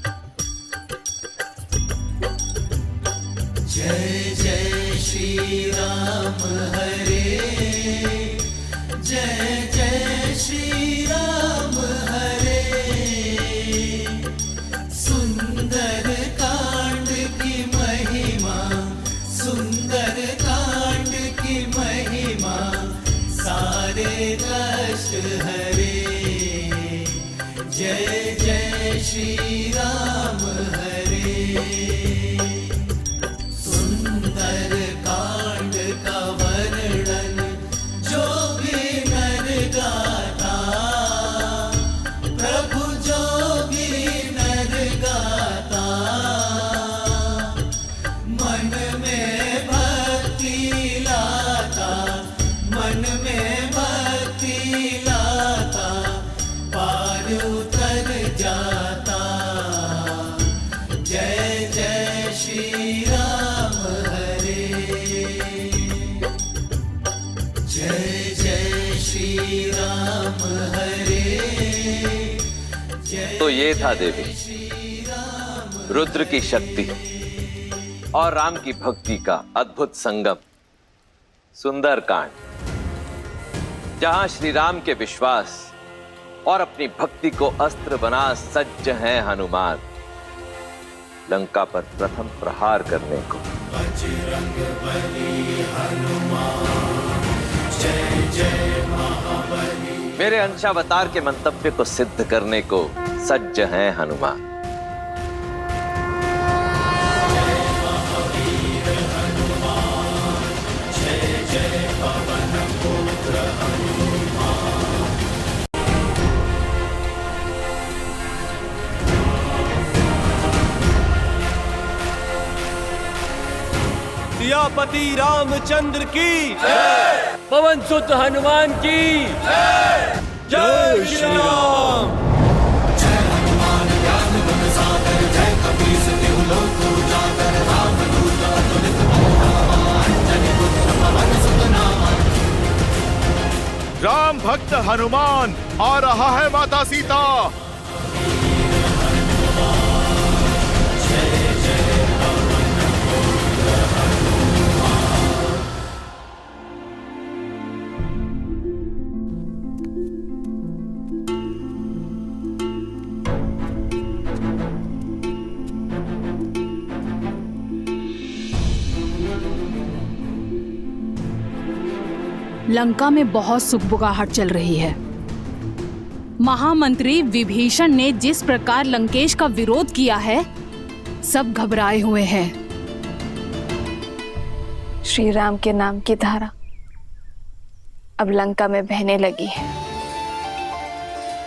जय जय श्री राम हरे, जय जय श्री राम हरे। सुंदर कांड की महिमा, सुंदर कांड की महिमा, सारे कष्ट हरे। जय जय श्री राम हरे। सुंदर कांड का वर्णन जो भी नर गाता, प्रभु जो भी नर गाता, मन में भक्ति लाता, मन में भक्ति लाता, पार उतर जाता। जय जय श्री राम हरे, जय जय श्री राम हरे। तो ये था देवी, रुद्र की शक्ति और राम की भक्ति का अद्भुत संगम, सुंदरकांड, जहां श्री राम के विश्वास और अपनी भक्ति को अस्त्र बना सज्ज हैं हनुमान, लंका पर प्रथम प्रहार करने को। बजरंग बली हनुमान, जय जय महाबली। मेरे अंशावतार के मंतव्य को सिद्ध करने को सज्ज हैं हनुमान। जय जय पवन पुत्र हनुमान। सियापति रामचंद्र की जय, पवन सुत हनुमान की जय। जय श्री राम। जय हनुमान ज्ञान गुण सागर, जय कपीस तिहु लोक उजागर, राम दूत अतुलित बल धामा, अंजनी पुत्र पवन भक्त हनुमान आ रहा है माता सीता। लंका में बहुत सुगबुगाहट चल रही है। महामंत्री विभीषण ने जिस प्रकार लंकेश का विरोध किया है, सब घबराए हुए हैं। श्री राम के नाम की धारा अब लंका में बहने लगी है।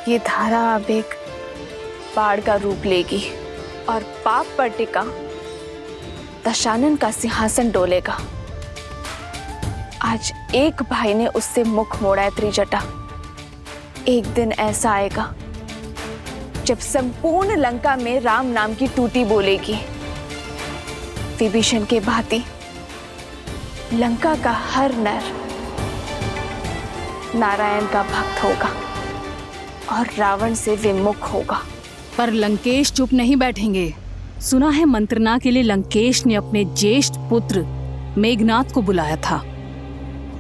ये धारा अब एक बाढ़ का रूप लेगी और पाप पर टिका दशानन का सिंहासन डोलेगा। आज एक भाई ने उससे मुख मोड़ा है त्रिजटा। एक दिन ऐसा आएगा जब संपूर्ण लंका में राम नाम की टूटी बोलेगी। विभीषण के भांति लंका का हर नर नारायण का भक्त होगा और रावण से विमुख होगा। पर लंकेश चुप नहीं बैठेंगे। सुना है मंत्रणा के लिए लंकेश ने अपने ज्येष्ठ पुत्र मेघनाथ को बुलाया था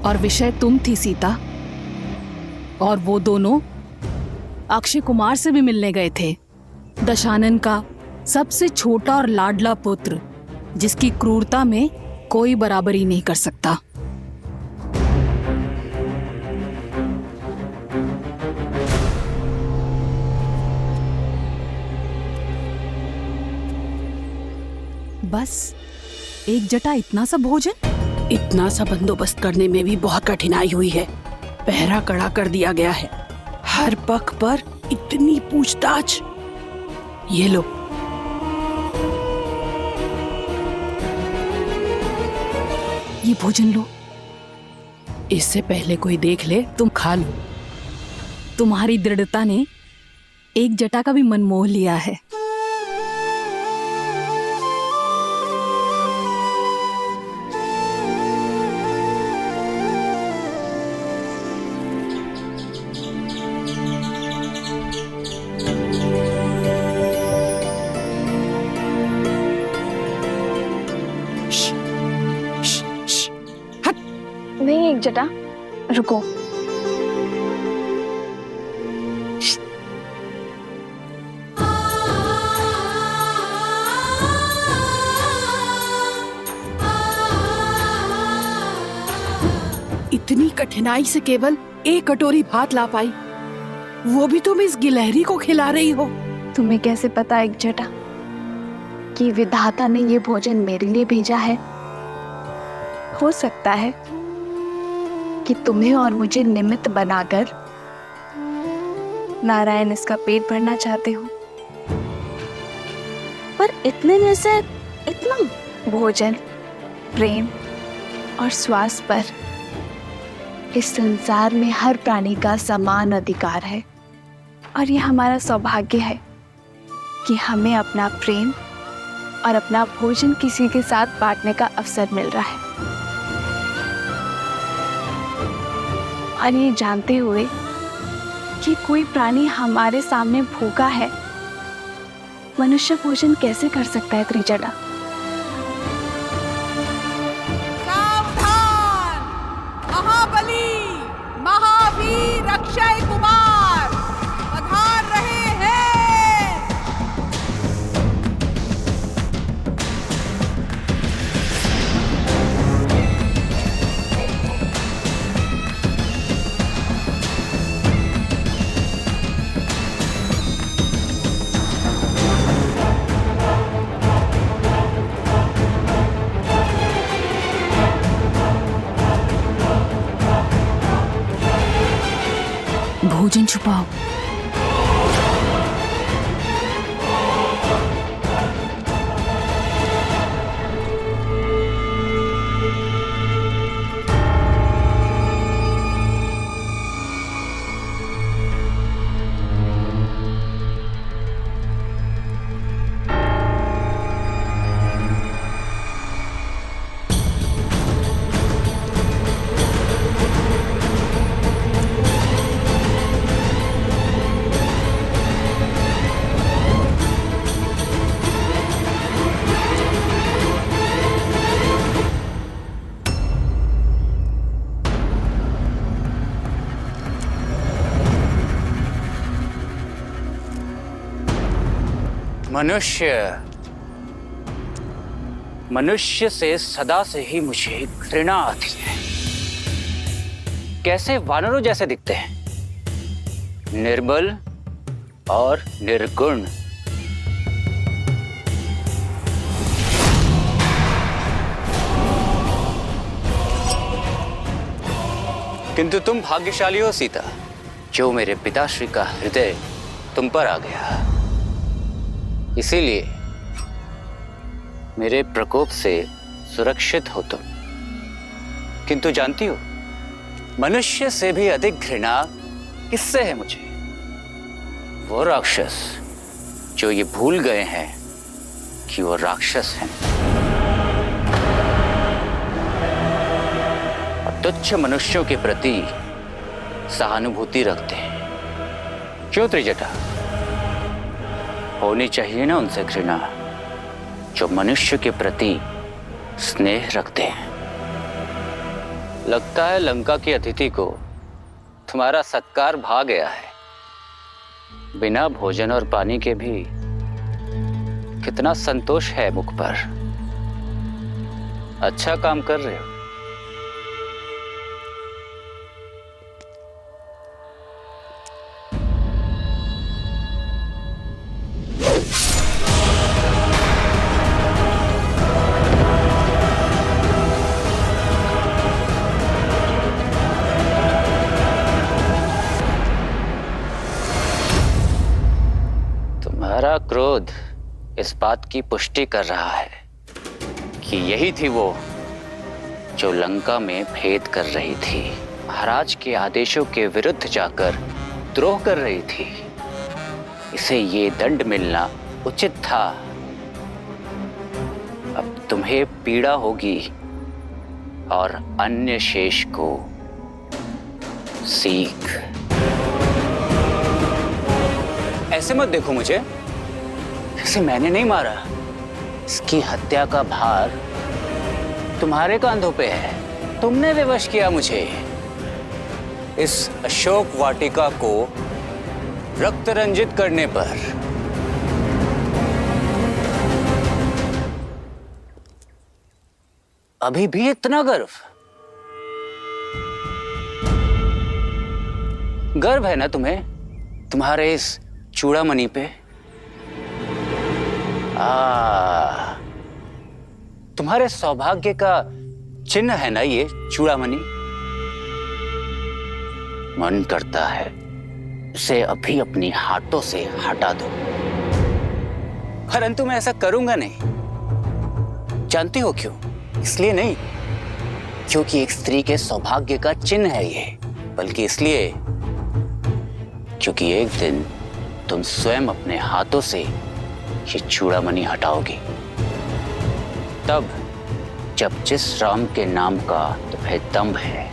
और विषय तुम थी सीता, और वो दोनों अक्षय कुमार से भी मिलने गए थे। दशानन का सबसे छोटा और लाडला पुत्र, जिसकी क्रूरता में कोई बराबरी नहीं कर सकता। बस एक जटा इतना सा भोजन, इतना सा बंदोबस्त करने में भी बहुत कठिनाई हुई है। पहरा कड़ा कर दिया गया है, हर पख पर इतनी पूछताछ। ये लो, ये भोजन लो। इससे पहले कोई देख ले तुम खा लो। तुम्हारी दृढ़ता ने एक जटा का भी मन मोह लिया है। नहीं एक जटा, रुको। इतनी कठिनाई से केवल एक कटोरी भात ला पाई, वो भी तुम इस गिलहरी को खिला रही हो। तुम्हें कैसे पता एक जटा कि विधाता ने ये भोजन मेरे लिए भेजा है? हो सकता है कि तुम्हें और मुझे निमित्त बनाकर नारायण इसका पेट भरना चाहते हो। पर इतने में से इतना भोजन, प्रेम और श्वास पर इस संसार में हर प्राणी का समान अधिकार है। और ये हमारा सौभाग्य है कि हमें अपना प्रेम और अपना भोजन किसी के साथ बांटने का अवसर मिल रहा है। और ये जानते हुए कि कोई प्राणी हमारे सामने भूखा है, मनुष्य भोजन कैसे कर सकता है त्रिजटा? सावधान! महाबली महावीर अक्षय कुमार पधार रहे हैं। भोजन छुपाओ। मनुष्य से सदा से ही मुझे घृणा आती है। कैसे वानरों जैसे दिखते हैं, निर्बल और निर्गुण। किंतु तुम भाग्यशाली हो सीता, जो मेरे पिताश्री का हृदय तुम पर आ गया। इसीलिए मेरे प्रकोप से सुरक्षित हो तुम। किंतु जानती हो, मनुष्य से भी अधिक घृणा किससे है मुझे? वो राक्षस जो ये भूल गए हैं कि वो राक्षस हैं और तुच्छ मनुष्यों के प्रति सहानुभूति रखते हैं। क्यों त्रिजटा? होनी चाहिए ना उनसे घृणा जो मनुष्य के प्रति स्नेह रखते हैं। लगता है लंका की अतिथि को तुम्हारा सत्कार भा गया है। बिना भोजन और पानी के भी कितना संतोष है मुख पर। अच्छा काम कर रहे हो। तुम्हारा क्रोध इस बात की पुष्टि कर रहा है कि यही थी वो जो लंका में भेद कर रही थी, महाराज के आदेशों के विरुद्ध जाकर द्रोह कर रही थी। इसे ये दंड मिलना उचित था। अब तुम्हें पीड़ा होगी और अन्य शेष को सीख। ऐसे मत देखो मुझे, इसे मैंने नहीं मारा। इसकी हत्या का भार तुम्हारे कांधों पे है। तुमने विवश किया मुझे। इस अशोक वाटिका को रक्त रंजित करने पर अभी भी इतना गर्व है ना तुम्हें तुम्हारे इस चूड़ामणि पे? तुम्हारे सौभाग्य का चिन्ह है ना ये चूड़ामणि। मन करता है इसे अभी अपनी हाथों से हटा दो, परंतु मैं ऐसा करूंगा नहीं। जानती हो क्यों? इसलिए नहीं क्योंकि एक स्त्री के सौभाग्य का चिन्ह है ये, बल्कि इसलिए क्योंकि एक दिन तुम स्वयं अपने हाथों से ये चूड़ामणि हटाओगी। तब जब जिस राम के नाम का तुम्हें दम है,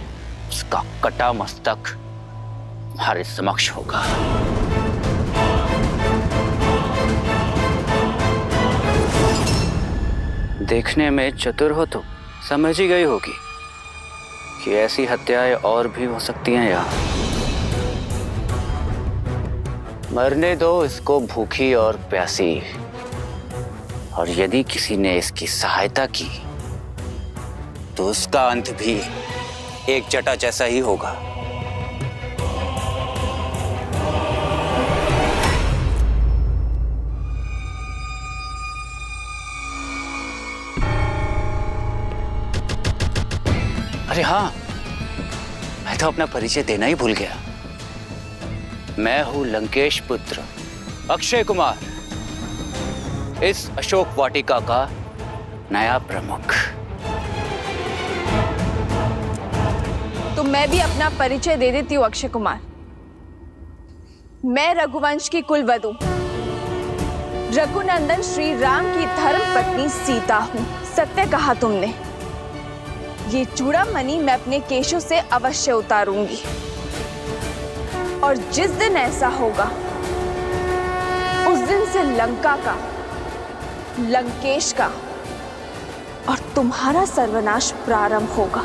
उसका कटा मस्तक तुम्हारे समक्ष होगा। देखने में चतुर हो तो समझ ही गई होगी कि ऐसी हत्याएं और भी हो सकती हैं यहाँ। मरने दो इसको भूखी और प्यासी, और यदि किसी ने इसकी सहायता की तो उसका अंत भी एक जटा जैसा ही होगा। अरे हाँ, मैं तो अपना परिचय देना ही भूल गया। मैं हूं लंकेश पुत्र अक्षय कुमार, इस अशोक वाटिका का नया प्रमुख। तो मैं भी अपना परिचय दे देती हूँ अक्षय कुमार। मैं रघुवंश की कुलवधू रघुनंदन श्री राम की धर्म पत्नी सीता हूँ। सत्य कहा तुमने। ये चूड़ामणि मैं अपने केशों से अवश्य उतारूंगी, और जिस दिन ऐसा होगा उस दिन से लंका का, लंकेश का और तुम्हारा सर्वनाश प्रारंभ होगा।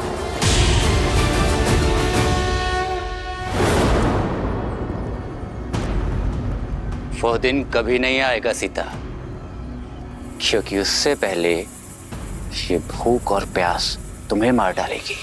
वो दिन कभी नहीं आएगा सीता। क्योंकि उससे पहले ये भूख और प्यास तुम्हें मार डालेगी।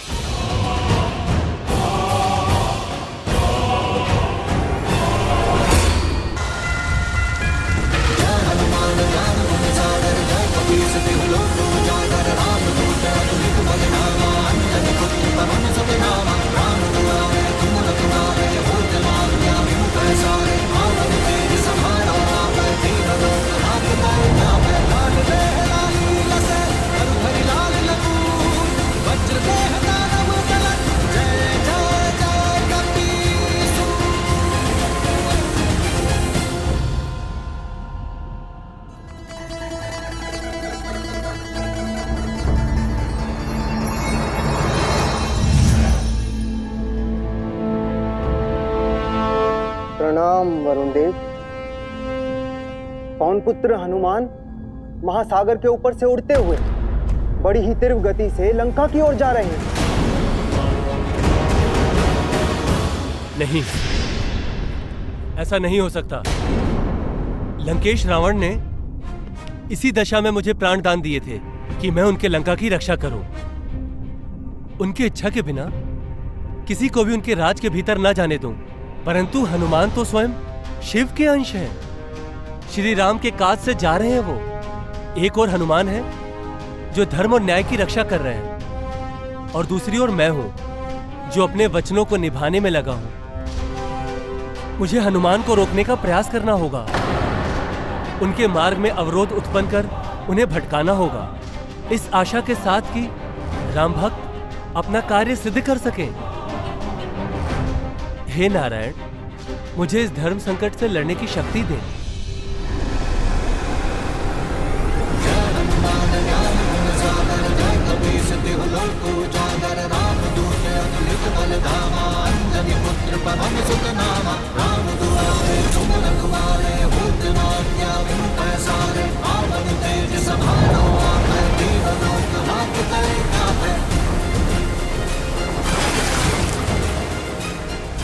प्रणाम वरुण देव। पवन पुत्र हनुमान महासागर के ऊपर से उड़ते हुए बड़ी ही तीव्र गति से लंका की ओर जा रहे हैं। नहीं, ऐसा नहीं हो सकता। लंकेश रावण ने इसी दशा में मुझे प्राण दान दिए थे कि मैं उनके लंका की रक्षा करूं। उनकी इच्छा के बिना किसी को भी उनके राज के भीतर न जाने दूं। परंतु हनुमान तो स्वयं शिव के अंश हैं। श्री राम के काज से जा रहे हैं वो। एक और हनुमान है जो धर्म और न्याय की रक्षा कर रहे हैं, और दूसरी ओर मैं हूं जो अपने वचनों को निभाने में लगा हूं। मुझे हनुमान को रोकने का प्रयास करना होगा, उनके मार्ग में अवरोध उत्पन्न कर उन्हें भटकाना होगा, इस आशा के साथ कि राम भक्त अपना कार्य सिद्ध कर सकें। हे नारायण, मुझे इस धर्म संकट से लड़ने की शक्ति दें।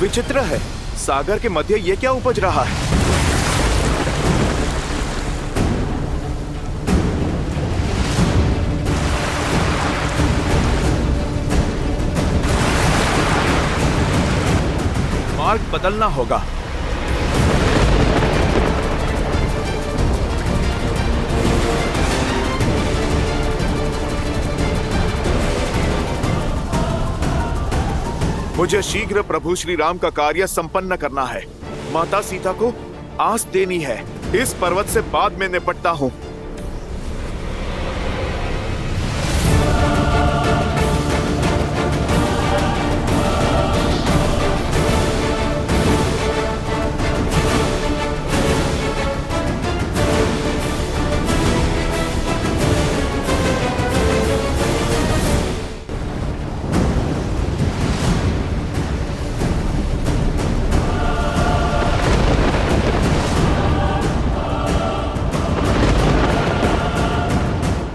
विचित्र है, सागर के मध्य ये क्या उपज रहा है? मार्ग बदलना होगा। मुझे शीघ्र प्रभु श्री राम का कार्य संपन्न करना है। माता सीता को आस देनी है। इस पर्वत से बाद में निपटता हूँ।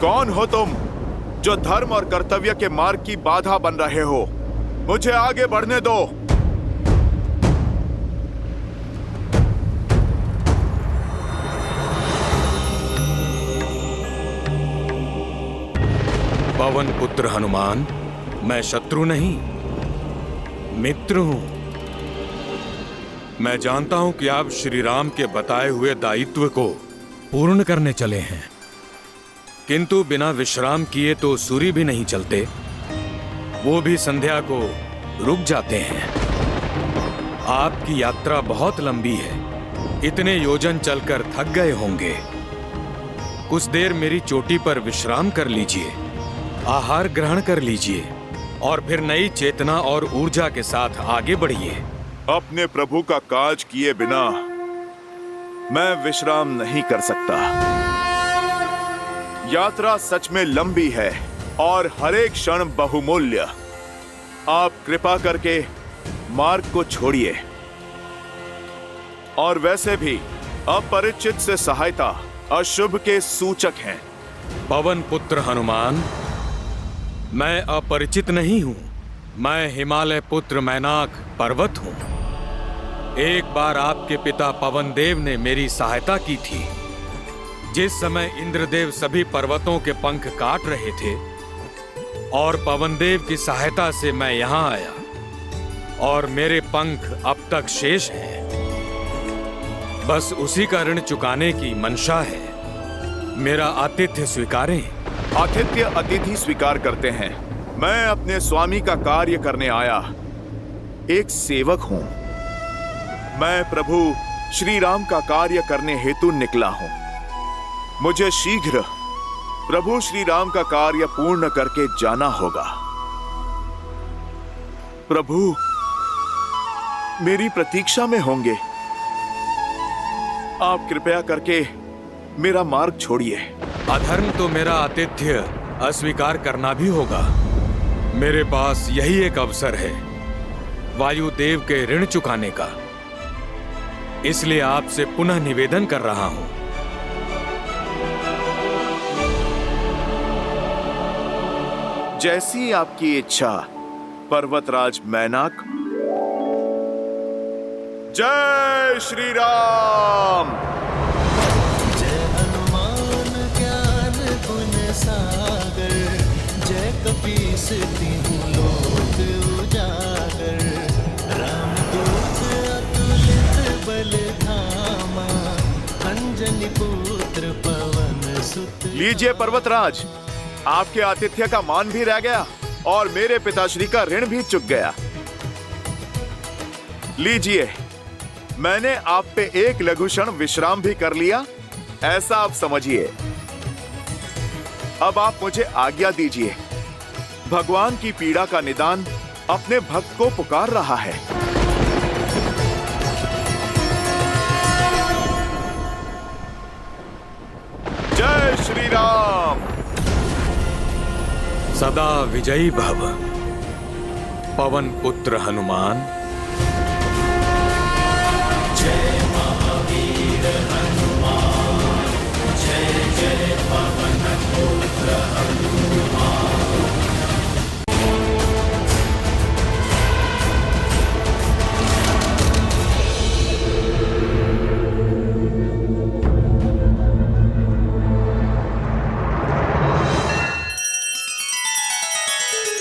कौन हो तुम जो धर्म और कर्तव्य के मार्ग की बाधा बन रहे हो? मुझे आगे बढ़ने दो। पवन पुत्र हनुमान, मैं शत्रु नहीं, मित्र हूं। मैं जानता हूं कि आप श्री राम के बताए हुए दायित्व को पूर्ण करने चले हैं, किंतु बिना विश्राम किए तो सूर्य भी नहीं चलते। वो भी संध्या को रुक जाते हैं। आपकी यात्रा बहुत लंबी है, इतने योजन चलकर थक गए होंगे। कुछ देर मेरी चोटी पर विश्राम कर लीजिए, आहार ग्रहण कर लीजिए और फिर नई चेतना और ऊर्जा के साथ आगे बढ़िए। अपने प्रभु का काज किए बिना मैं विश्राम नहीं कर सकता। यात्रा सच में लंबी है और हर एक क्षण बहुमूल्य। आप कृपा करके मार्ग को छोड़िए। और वैसे भी अपरिचित से सहायता अशुभ के सूचक हैं। पवन पुत्र हनुमान, मैं अपरिचित नहीं हूं। मैं हिमालय पुत्र मैनाक पर्वत हूं। एक बार आपके पिता पवन देव ने मेरी सहायता की थी। जिस समय इंद्रदेव सभी पर्वतों के पंख काट रहे थे और पवनदेव की सहायता से मैं यहां आया और मेरे पंख अब तक शेष हैं, बस उसी का ऋण चुकाने की मंशा है। मेरा आतिथ्य स्वीकारें। आतिथ्य अतिथि स्वीकार करते हैं। मैं अपने स्वामी का कार्य करने आया एक सेवक हूं। मैं प्रभु श्री राम का कार्य करने हेतु निकला हूं। मुझे शीघ्र प्रभु श्री राम का कार्य पूर्ण करके जाना होगा। प्रभु मेरी प्रतीक्षा में होंगे। आप कृपया करके मेरा मार्ग छोड़िए। अधर्म तो मेरा आतिथ्य अस्वीकार करना भी होगा। मेरे पास यही एक अवसर है वायुदेव के ऋण चुकाने का, इसलिए आपसे पुनः निवेदन कर रहा हूं। जैसी आपकी इच्छा पर्वतराज मैनाक। जय श्री राम। जय हनुमान ज्ञान गुण सागर, जय कपीस तिहुँ लोक उजागर, रामदूत अतुलित बल धामा, अंजनी पुत्र पवन सुत। लीजिए पर्वतराज, आपके आतिथ्य का मान भी रह गया और मेरे पिताश्री का ऋण भी चुक गया। लीजिए, मैंने आप पे एक लघु क्षण विश्राम भी कर लिया, ऐसा आप समझिए। अब आप मुझे आज्ञा दीजिए। भगवान की पीड़ा का निदान अपने भक्त को पुकार रहा है। जय श्री राम। सदा विजयी भव पवन पुत्र हनुमान। जय महावीर हनुमान, जय जय पवन पुत्र हनुमान।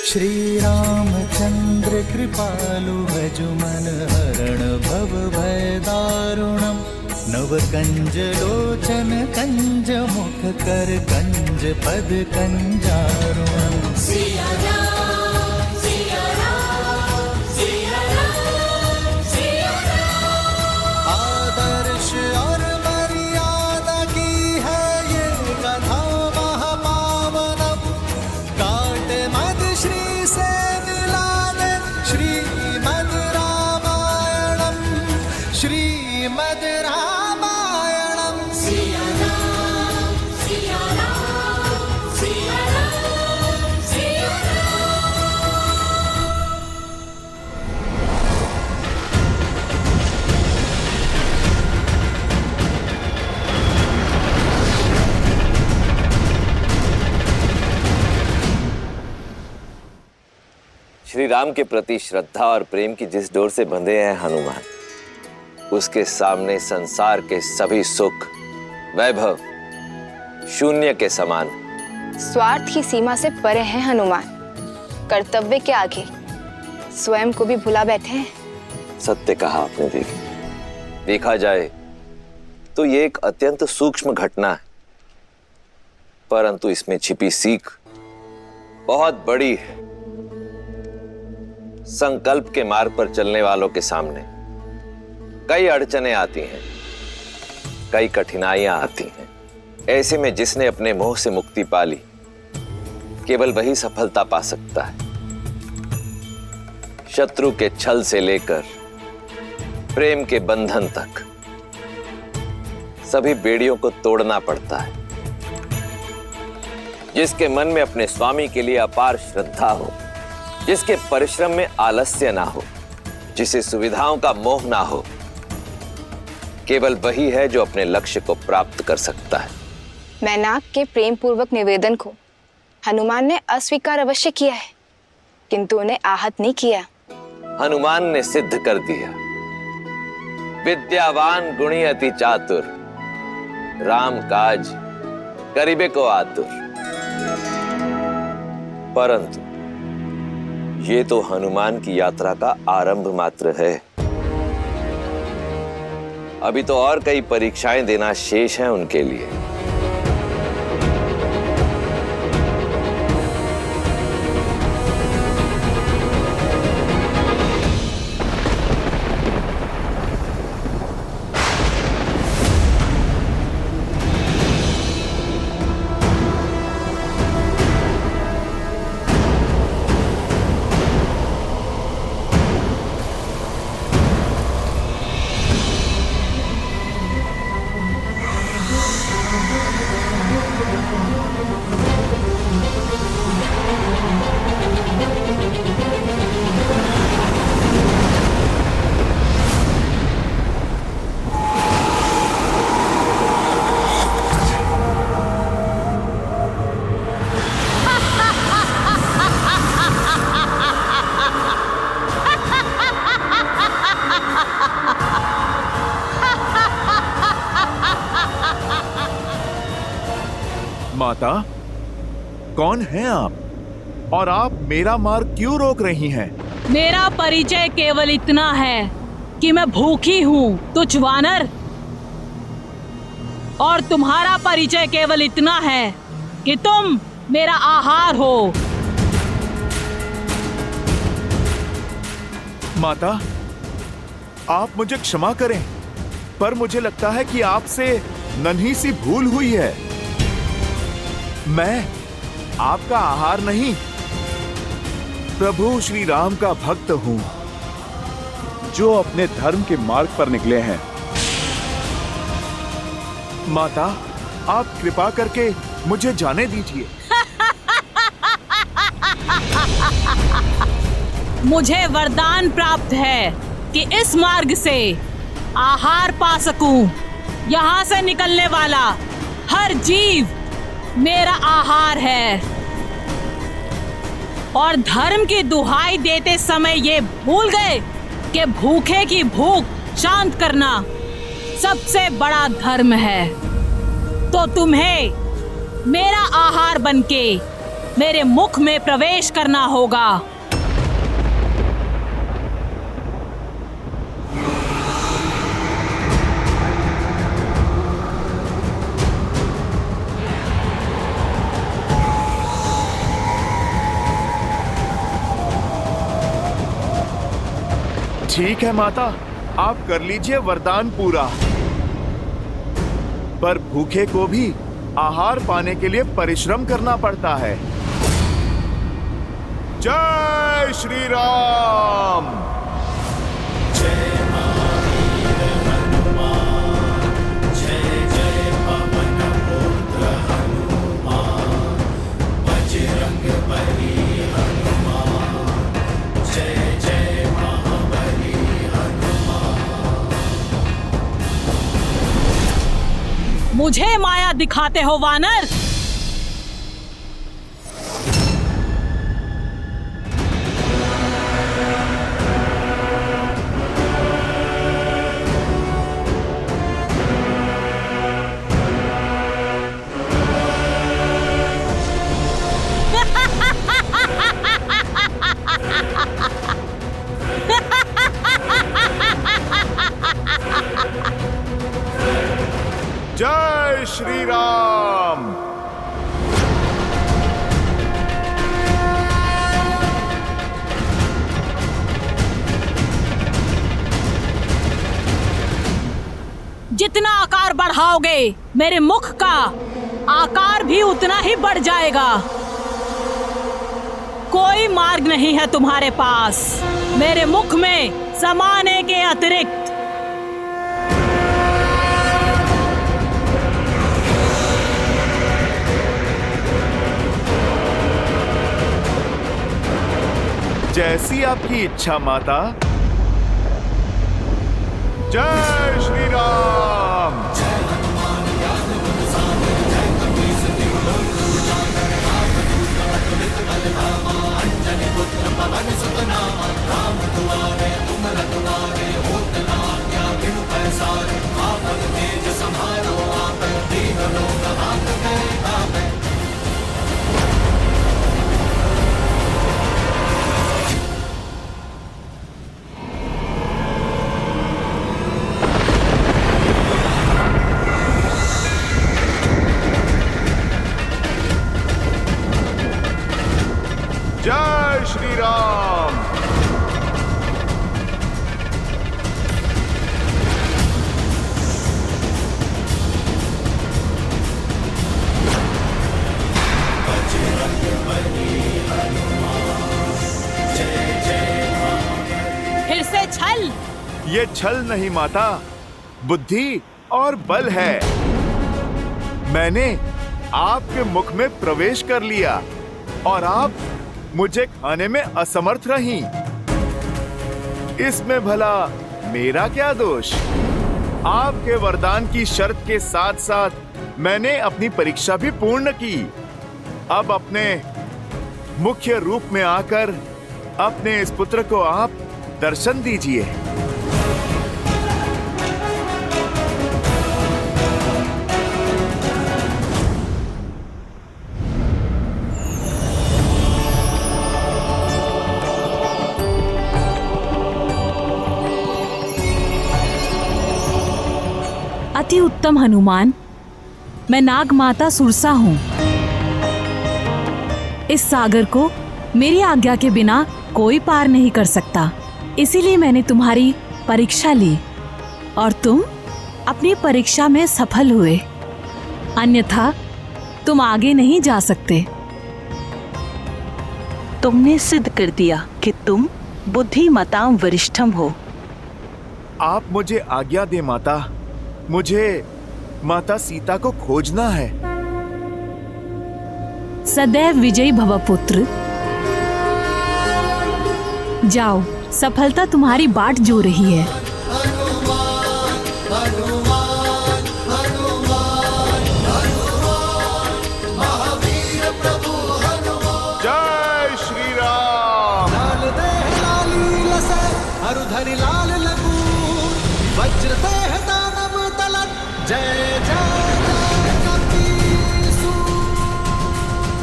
श्री रामचंद्र कृपालु भजु मन हरण भव भय दारुणम, नव कंज लोचन कंज मुख कर कंज पद कंजारुणम। सिया राम, सिया राम, सिया राम, सिया राम। आदर्श और मर्यादा की है ये कथा महापावनम, काट मद श्री से मिला दे श्रीमद् रामायणम, श्रीमद् रामायणम। सिया राम, सिया राम, सिया राम, सिया श्री राम के प्रति श्रद्धा और प्रेम की जिस डोर से बंधे हैं हनुमान, उसके सामने संसार के सभी सुख वैभव शून्य के समान। स्वार्थ की सीमा से परे हैं हनुमान, कर्तव्य के आगे स्वयं को भी भुला बैठे हैं। सत्य कहा आपने दीदी। देखा जाए तो ये एक अत्यंत सूक्ष्म घटना है, परंतु इसमें छिपी सीख बहुत बड़ी है। संकल्प के मार्ग पर चलने वालों के सामने कई अड़चनें आती हैं, कई कठिनाइयां आती हैं। ऐसे में जिसने अपने मोह से मुक्ति पा ली, केवल वही सफलता पा सकता है। शत्रु के छल से लेकर प्रेम के बंधन तक सभी बेड़ियों को तोड़ना पड़ता है। जिसके मन में अपने स्वामी के लिए अपार श्रद्धा हो, जिसके परिश्रम में आलस्य ना हो, जिसे सुविधाओं का मोह ना हो, केवल वही है जो अपने लक्ष्य को प्राप्त कर सकता है। मैनाक के प्रेम पूर्वक निवेदन को हनुमान ने अस्वीकार अवश्य किया है, किंतु उन्हें आहत नहीं किया। हनुमान ने सिद्ध कर दिया, विद्यावान गुणी अति चातुर, राम काज करीबे को आतुर। परंतु ये तो हनुमान की यात्रा का आरंभ मात्र है। अभी तो और कई परीक्षाएं देना शेष है उनके लिए। माता, कौन हैं आप और आप मेरा मार्ग क्यों रोक रही हैं? मेरा परिचय केवल इतना है कि मैं भूखी हूँ तुच्छ वानर, और तुम्हारा परिचय केवल इतना है कि तुम मेरा आहार हो। माता, आप मुझे क्षमा करें, पर मुझे लगता है कि आपसे नन्ही सी भूल हुई है। मैं आपका आहार नहीं, प्रभु श्री राम का भक्त हूं, जो अपने धर्म के मार्ग पर निकले हैं। माता, आप कृपा करके मुझे जाने दीजिए। मुझे वरदान प्राप्त है कि इस मार्ग से आहार पा सकूं। यहाँ से निकलने वाला हर जीव मेरा आहार है। और धर्म की दुहाई देते समय ये भूल गए कि भूखे की भूख शांत करना सबसे बड़ा धर्म है। तो तुम्हें मेरा आहार बनके मेरे मुख में प्रवेश करना होगा। ठीक है माता, आप कर लीजिए वरदान पूरा, पर भूखे को भी आहार पाने के लिए परिश्रम करना पड़ता है। जय श्री राम। मुझे माया दिखाते हो वानर? जय श्री राम। जितना आकार बढ़ाओगे मेरे मुख का आकार भी उतना ही बढ़ जाएगा। कोई मार्ग नहीं है तुम्हारे पास मेरे मुख में समाने के अतिरिक्त। जैसी आपकी इच्छा माता। जय श्री राम। तेज संभालो आप छल। ये छल नहीं माता, बुद्धि और बल है। मैंने आपके मुख में प्रवेश कर लिया और आप मुझे खाने में असमर्थ रहीं। इसमें भला मेरा क्या दोष? आपके वरदान की शर्त के साथ साथ मैंने अपनी परीक्षा भी पूर्ण की। अब अपने मुख्य रूप में आकर अपने इस पुत्र को आप दर्शन दीजिए। अति उत्तम हनुमान, मैं नाग माता सुरसा हूँ। इस सागर को मेरी आज्ञा के बिना कोई पार नहीं कर सकता, इसीलिए मैंने तुम्हारी परीक्षा ली और तुम अपनी परीक्षा में सफल हुए, अन्यथा तुम आगे नहीं जा सकते। तुमने सिद्ध कर दिया कि तुम बुद्धिमताम वरिष्ठम हो। आप मुझे आज्ञा दे माता, मुझे माता सीता को खोजना है। सदैव विजयी भव पुत्र। जाओ, सफलता तुम्हारी बाट जो रही है। जय श्री राम। लाल देह लाली लसे हरुधरि लाल लगू, वज्र देह दानव तलत, जय जय जय कपीसु।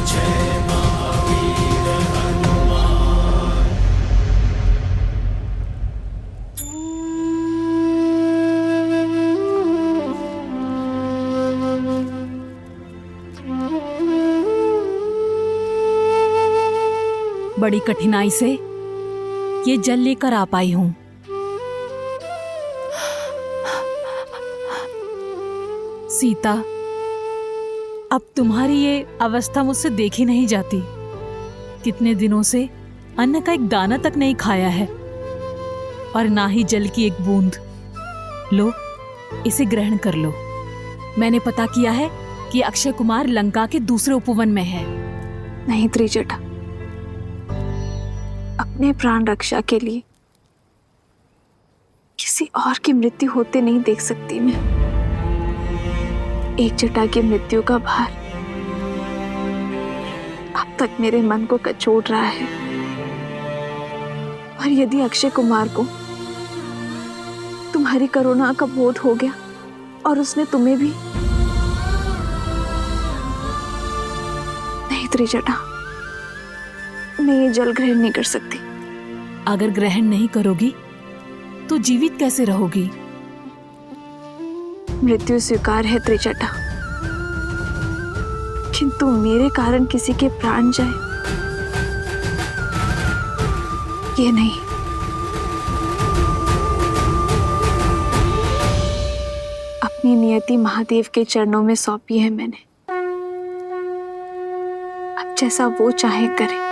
जय महावीर हनुमान। बड़ी कठिनाई से ये जल लेकर आ पाई हूँ। सीता, अब तुम्हारी ये अवस्था मुझसे देखी नहीं जाती। कितने दिनों से अन्न का एक दाना तक नहीं खाया है और ना ही जल की एक बूंद। लो, इसे ग्रहण कर लो। मैंने पता किया है कि अक्षय कुमार लंका के दूसरे उपवन में है। नहीं त्रिजटा, अपने प्राण रक्षा के लिए किसी और की मृत्यु होते नहीं देख सकती मैं। एक जटा की मृत्यु का भार अब तक मेरे मन को कचोट रहा है, और यदि अक्षय कुमार को तुम्हारी करुणा का बोध हो गया और उसने तुम्हें भी। नहीं त्रिजटा, मैं ये जल ग्रहण नहीं कर सकती। अगर ग्रहण नहीं करोगी तो जीवित कैसे रहोगी? मृत्यु स्वीकार है त्रिजटा, किंतु मेरे कारण किसी के प्राण जाए, ये नहीं। अपनी नियति महादेव के चरणों में सौंपी है मैंने। अब जैसा वो चाहे करे।